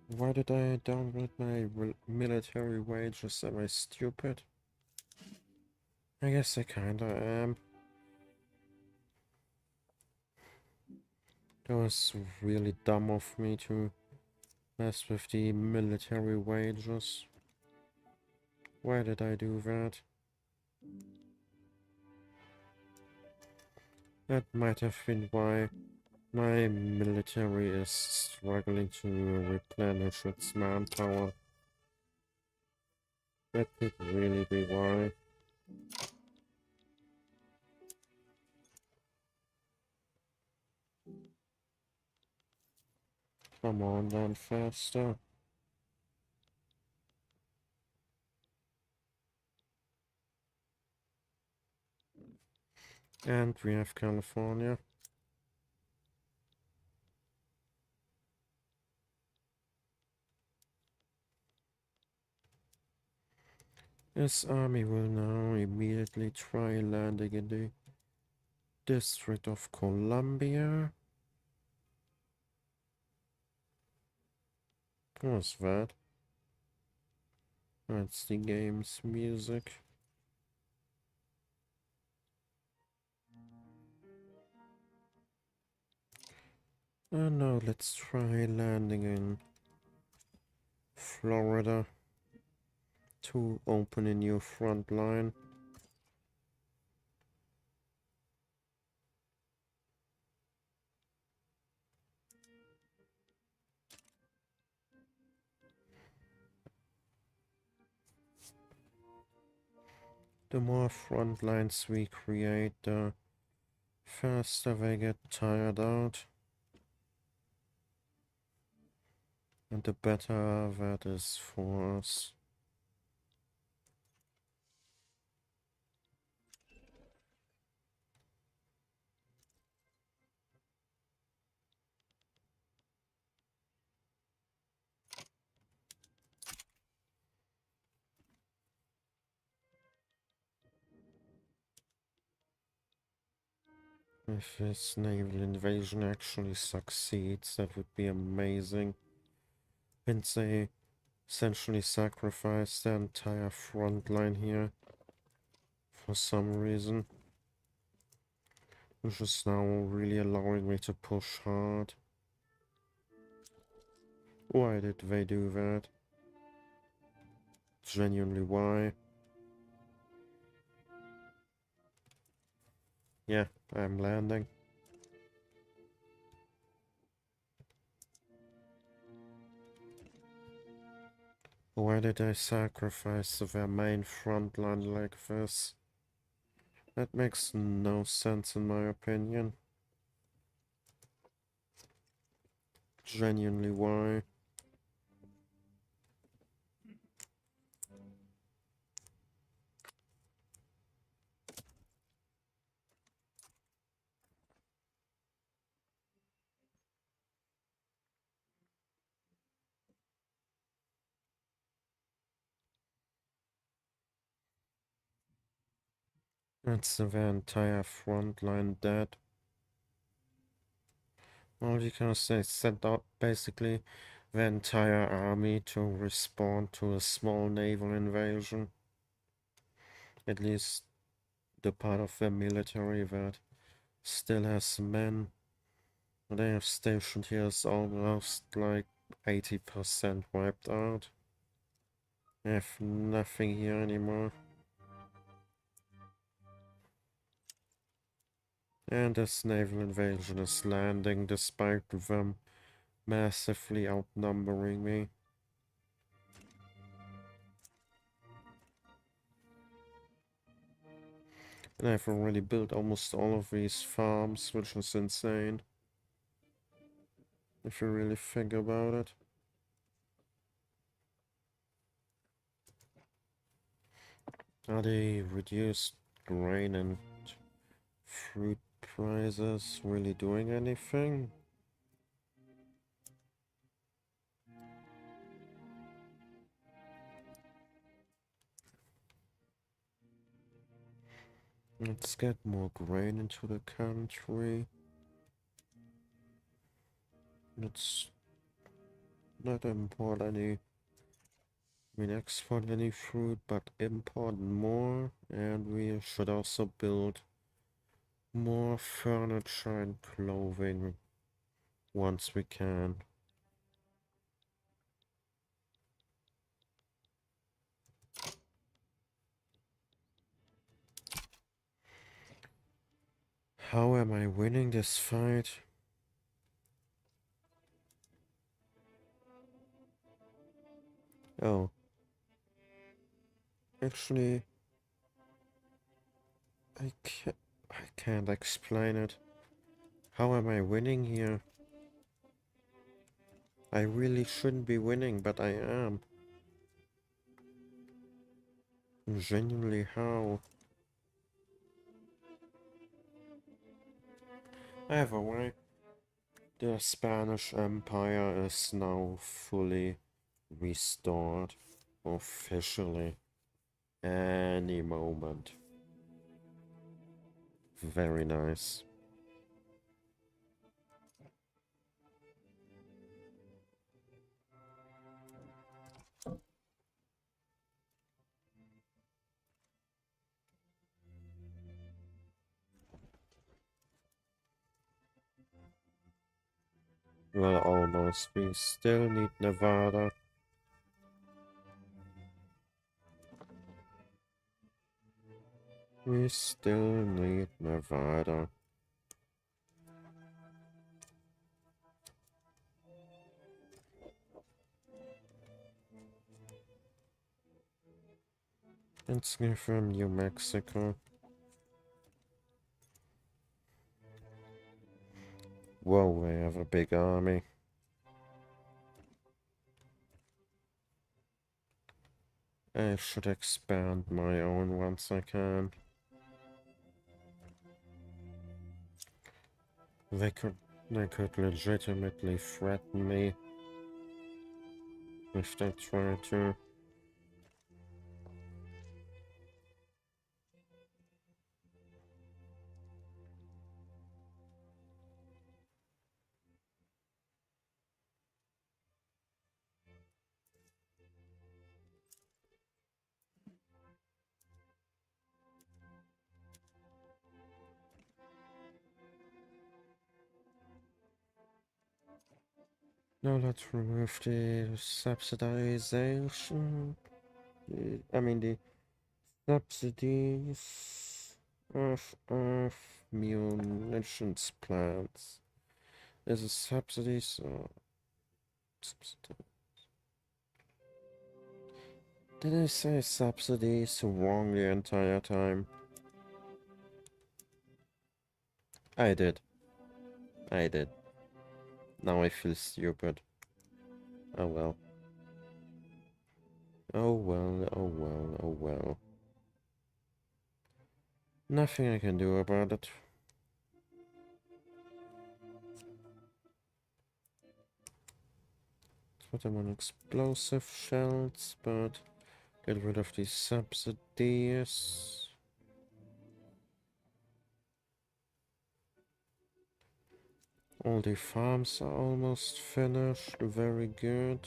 Why did I downgrade my military wages? Am I stupid? I guess I kinda am. That was really dumb of me to mess with the military wages. Why did I do that? That might have been why my military is struggling to replenish its manpower. That could really be why. Come on then, faster. And we have California. This army will now immediately try landing in the District of Columbia. What was that? That's the game's music. No, let's try landing in Florida. to open a new front line. The more front lines we create, the faster they get tired out. And the better that is for us. If this naval invasion actually succeeds, that would be amazing. And they essentially sacrifice the entire front line here for some reason, which is now really allowing me to push hard. Why did they do that? Genuinely, why? Yeah, I'm landing. Why did I sacrifice their main front line like this? That makes no sense in my opinion. Genuinely, why? That's the entire front line dead. Well, because they set up basically the entire army to respond to a small naval invasion. At least the part of the military that still has men they have stationed here is almost like 80% wiped out. I have nothing here anymore. And this naval invasion is landing despite them massively outnumbering me. And I've already built almost all of these farms, which is insane. If you really think about it. Are the reduced grain and fruit prices really doing anything? Let's get more grain into the country. Let's not import any, export any fruit, but import more. And we should also build more furniture and clothing once we can. How am I winning this fight? Oh, actually, I can't explain it. How am I winning here? I really shouldn't be winning, but I am. Genuinely, how? Either way, the Spanish Empire is now fully restored, officially, any moment. Very nice. Well, almost. We still need Nevada. We still need Nevada. Let's give him New Mexico. Whoa, we have a big army. I should expand my own once I can. They could legitimately threaten me if they try to. Now let's remove the subsidization. I mean the subsidies of munitions plants. Is it subsidies or subsidies? Did I say subsidies wrong the entire time? I did. I did. Now I feel stupid. Oh well. Oh well, oh well, oh well. Nothing I can do about it. Put them on explosive shells, but get rid of these subsidies. All the farms are almost finished. Very good.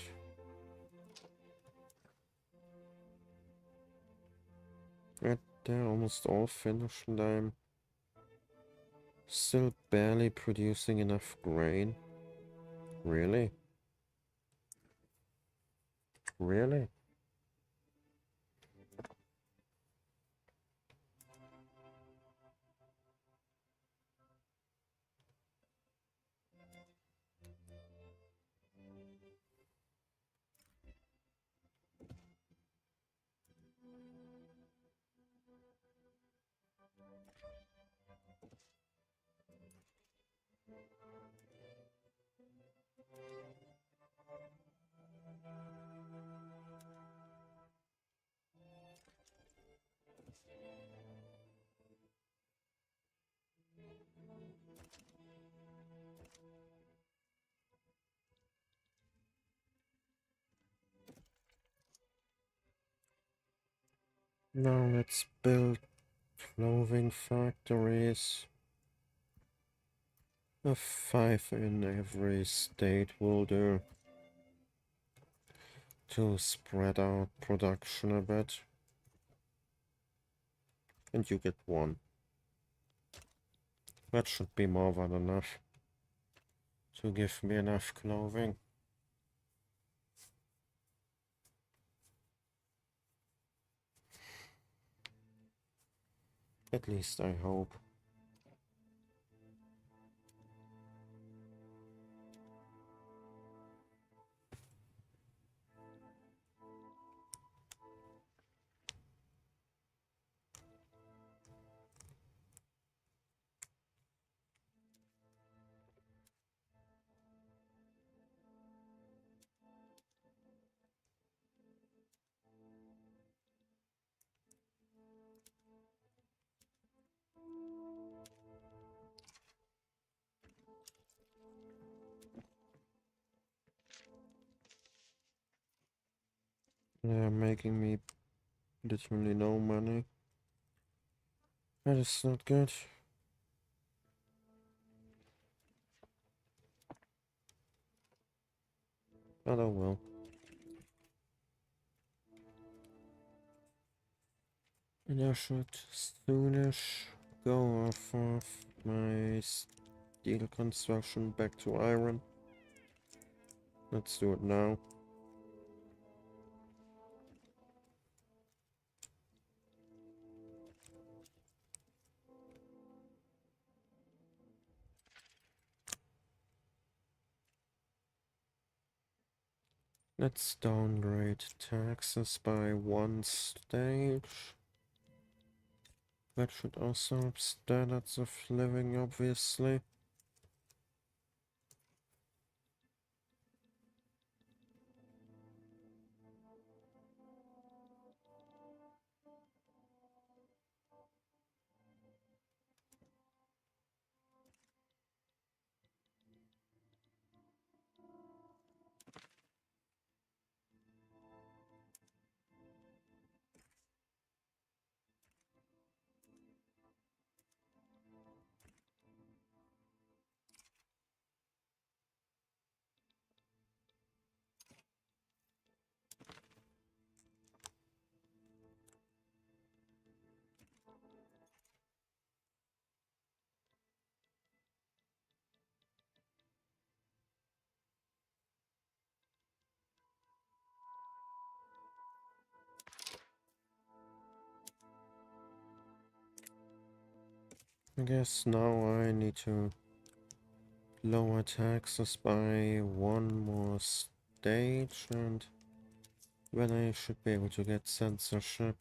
Right, they're almost all finished, and I'm still barely producing enough grain. Really? Really? Now let's build clothing factories. A 5 in every state will do. To spread out production a bit. And you get 1. That should be more than enough to give me enough clothing. At least I hope. They're making me literally no money. That is not good. But oh well. And I should soonish go off of my steel construction back to iron. Let's do it now. Let's downgrade taxes by one stage. That should also up standards of living, obviously. I guess now I need to lower taxes by one more stage, and then I should be able to get censorship.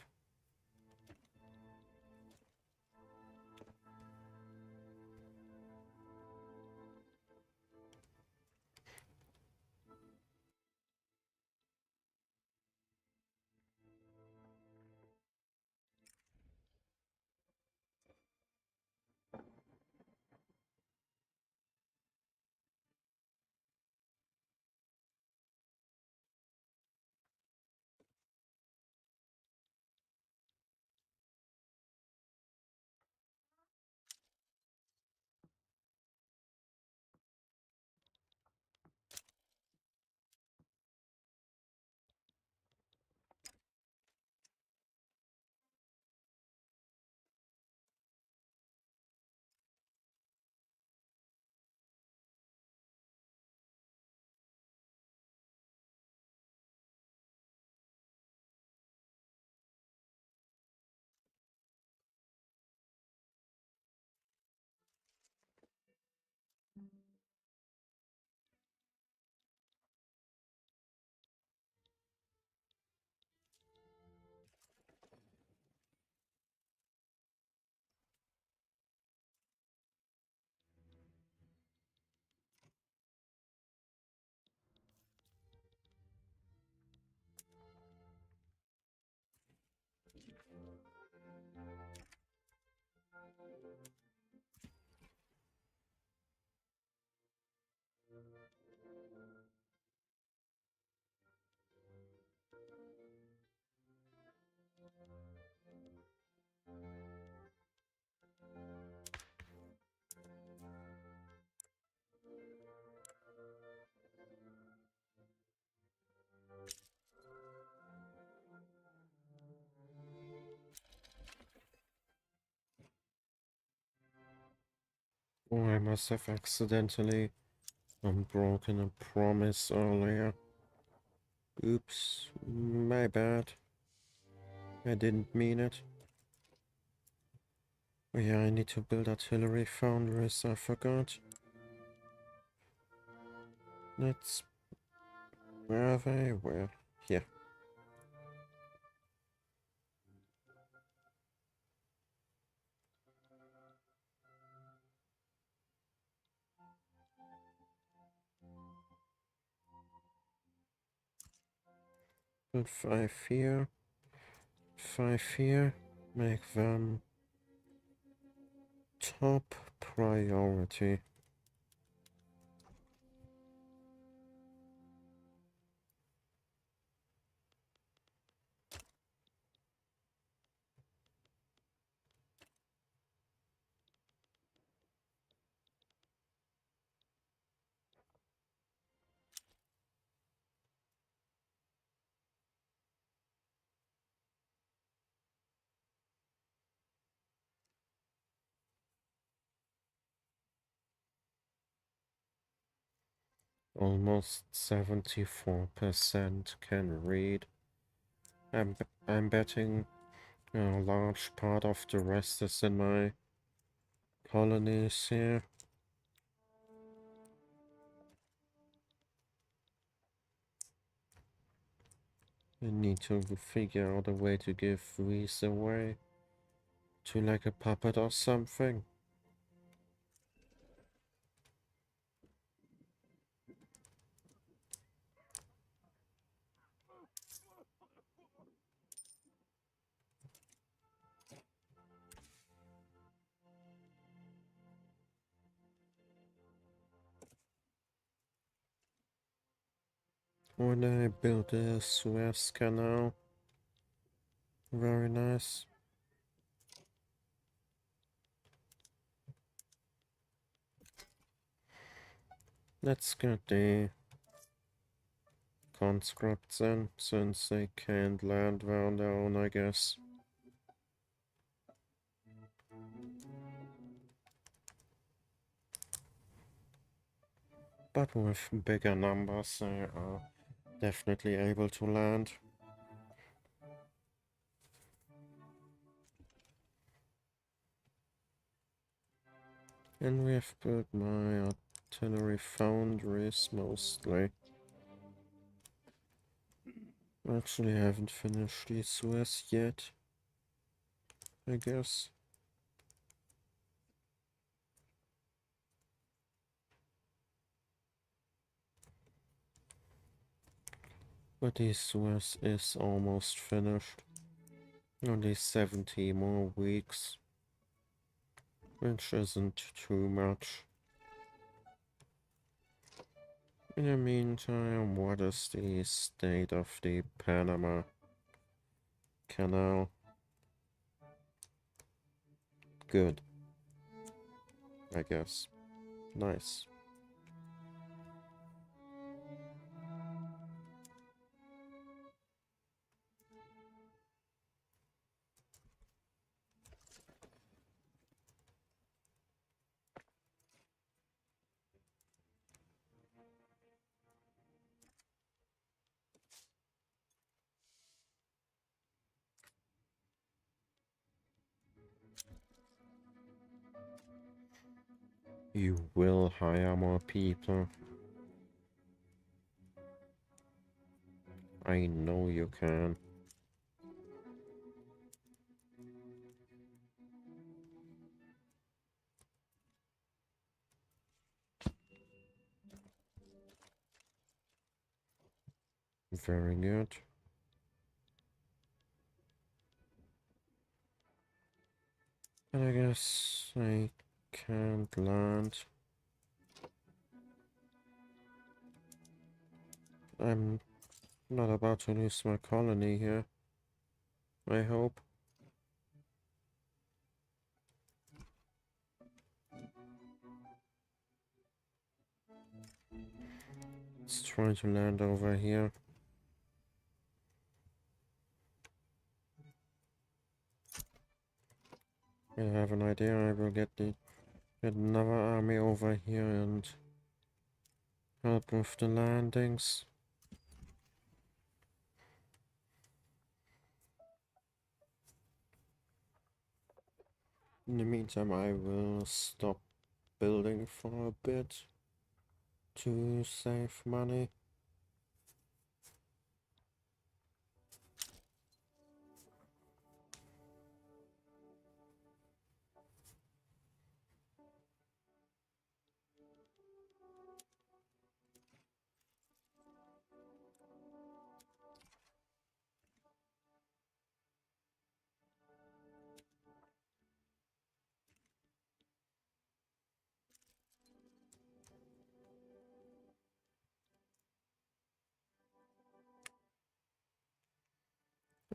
Oh, I must have accidentally broken a promise earlier. Oops, my bad. I didn't mean it. Oh yeah, I need to build artillery foundries, I forgot. Let's... Where are they? Where? Here. Build 5 here. 5 here. Make them top priority. Almost 74% can read. I'm betting a large part of the rest is in my colonies here. I need to figure out a way to give these away to like a puppet or something. When I built the Suez Canal, very nice. Let's get the conscripts in, since they can't land on their own, I guess. But with bigger numbers, they are definitely able to land. And we have built my artillery foundries mostly. Actually, I haven't finished the Suez yet, I guess. But the Suez is almost finished. Only 70 more weeks, which isn't too much. In the meantime, what is the state of the Panama Canal? Good, I guess. Nice. You will hire more people. I know you can. Very good. And I guess I can't land. I'm not about to lose my colony here, I hope. Let's try to land over here. I have an idea. I will get another army over here and help with the landings. In the meantime, I will stop building for a bit to save money.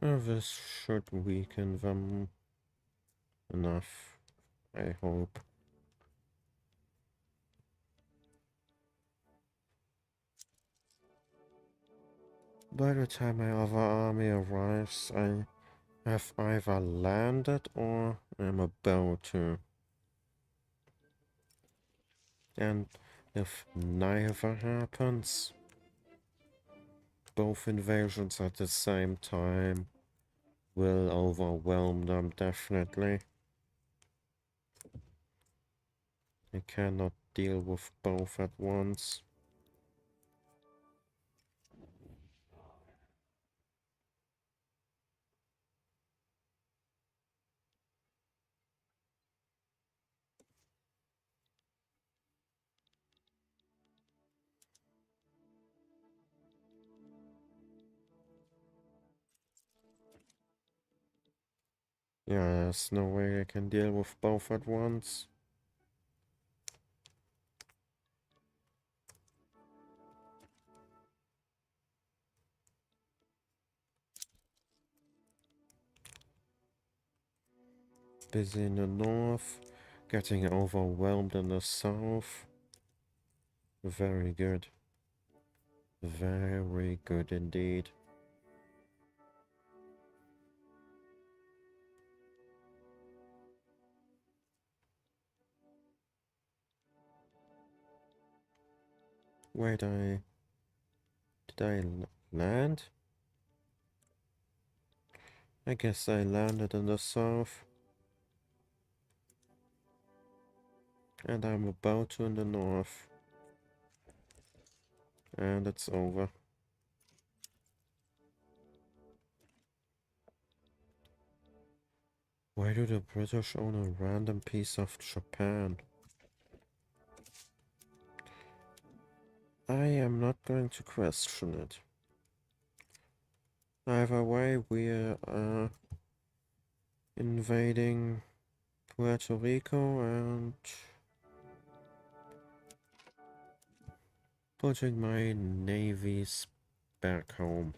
This should weaken them enough, I hope. By the time my other army arrives, I have either landed or am about to. And if neither happens, both invasions at the same time will overwhelm them definitely. I cannot deal with both at once. Yeah, there's no way I can deal with both at once. Busy in the north, getting overwhelmed in the south. Very good. Very good indeed. Wait, did I land? I guess I landed in the south. And I'm about to in the north. And it's over. Why do the British own a random piece of Japan? I am not going to question it. Either way, we're invading Puerto Rico and putting my navies back home.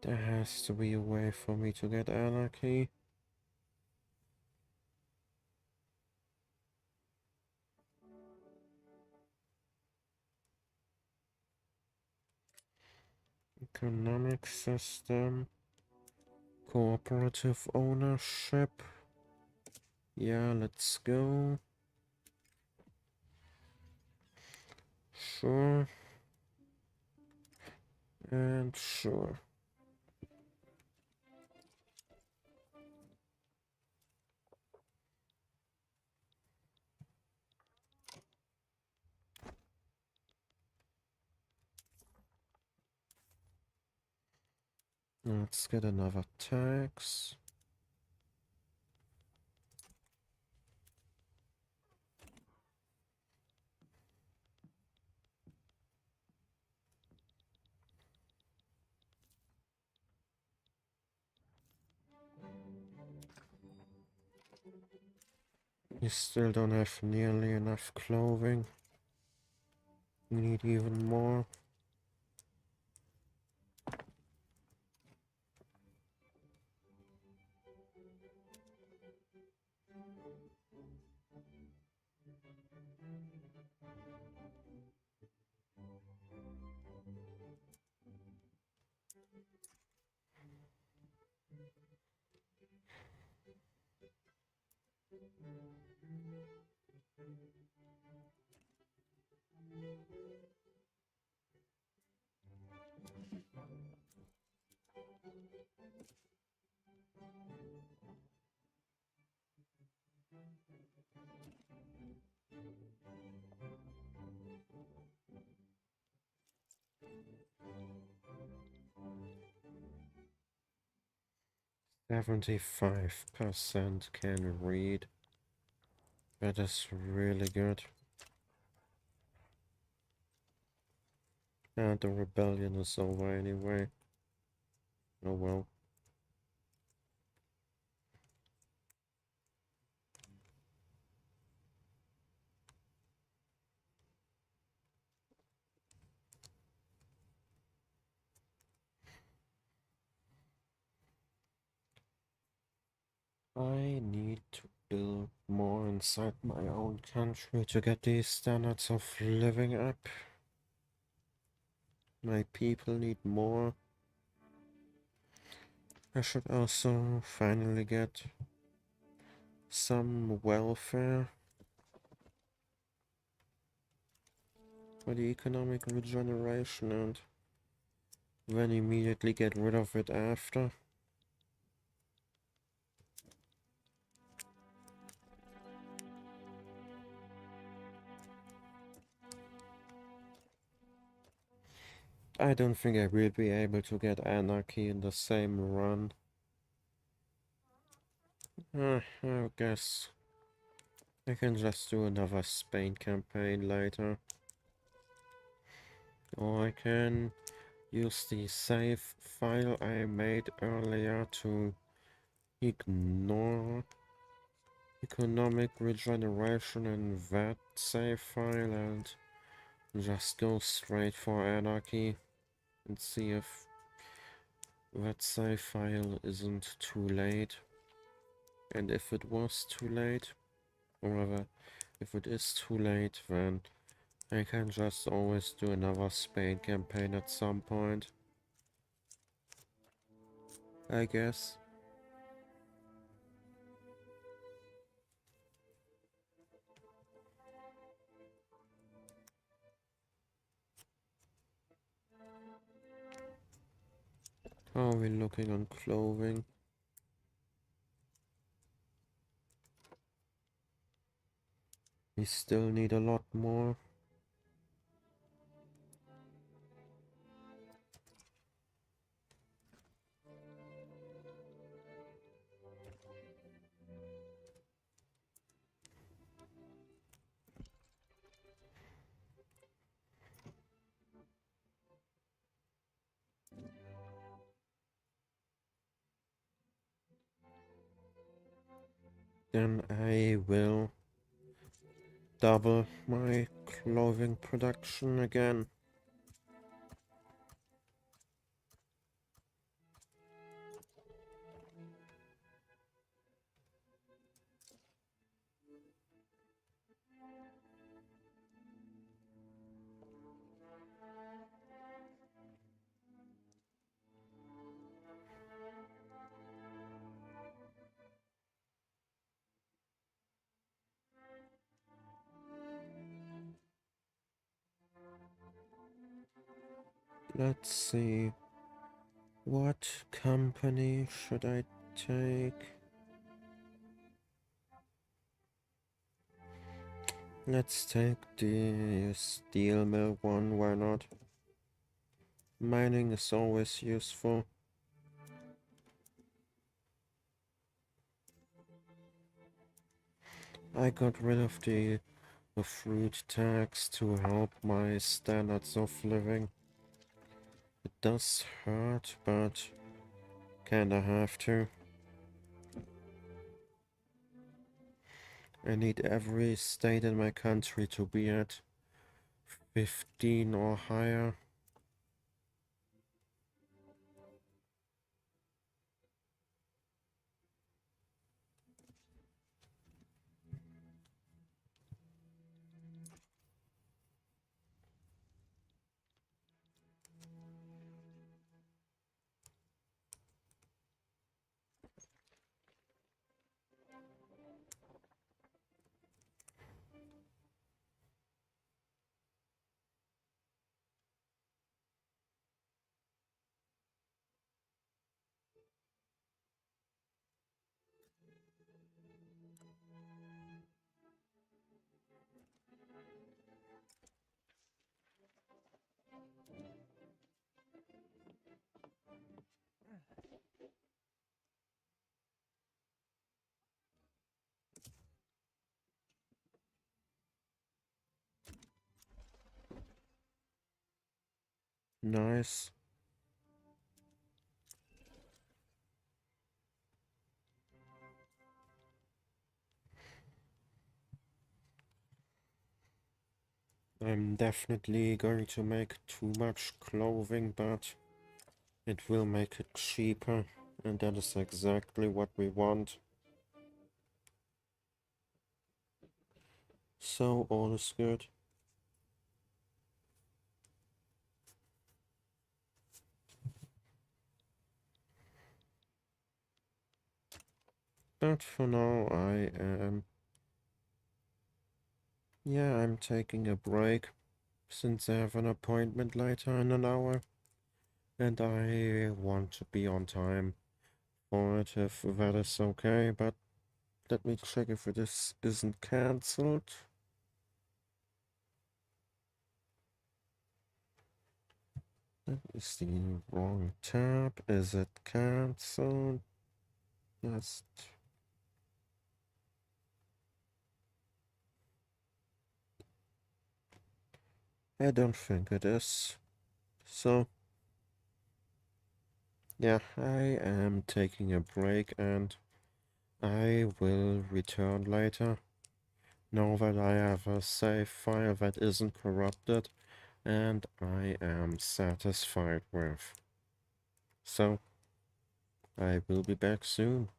There has to be a way for me to get anarchy. Economic system. Cooperative ownership. Yeah, let's go. Sure. And sure. Let's get another tax. You still don't have nearly enough clothing. We need even more. %75% can read. That is really good. And the rebellion is over anyway. Oh well. I need to build more inside my own country to get these standards of living up. My people need more. I should also finally get some welfare for the economic regeneration and then immediately get rid of it after. I don't think I will be able to get anarchy in the same run. I guess I can just do another Spain campaign later. Or I can use the save file I made earlier to ignore economic regeneration in that save file and just go straight for anarchy and see if that save file isn't too late. And if it was too late, or rather, if it is too late, then I can just always do another Spain campaign at some point, I guess. How are we looking on clothing? We still need a lot more. Then I will double my clothing production again. Let's see. What company should I take? Let's take the steel mill one, why not? Mining is always useful. I got rid of the fruit tax to help my standards of living. It does hurt, but kinda have to. I need every state in my country to be at 15 or higher. Nice. I'm definitely going to make too much clothing, but it will make it cheaper, and that is exactly what we want. So all is good. But for now, I'm taking a break since I have an appointment later in an hour, and I want to be on time for it if that is okay, but let me check if this isn't cancelled. That is the wrong tab. Is it cancelled? Yes. I don't think it is. So, yeah, I am taking a break and I will return later. Now that I have a save file that isn't corrupted and I am satisfied with. So, I will be back soon.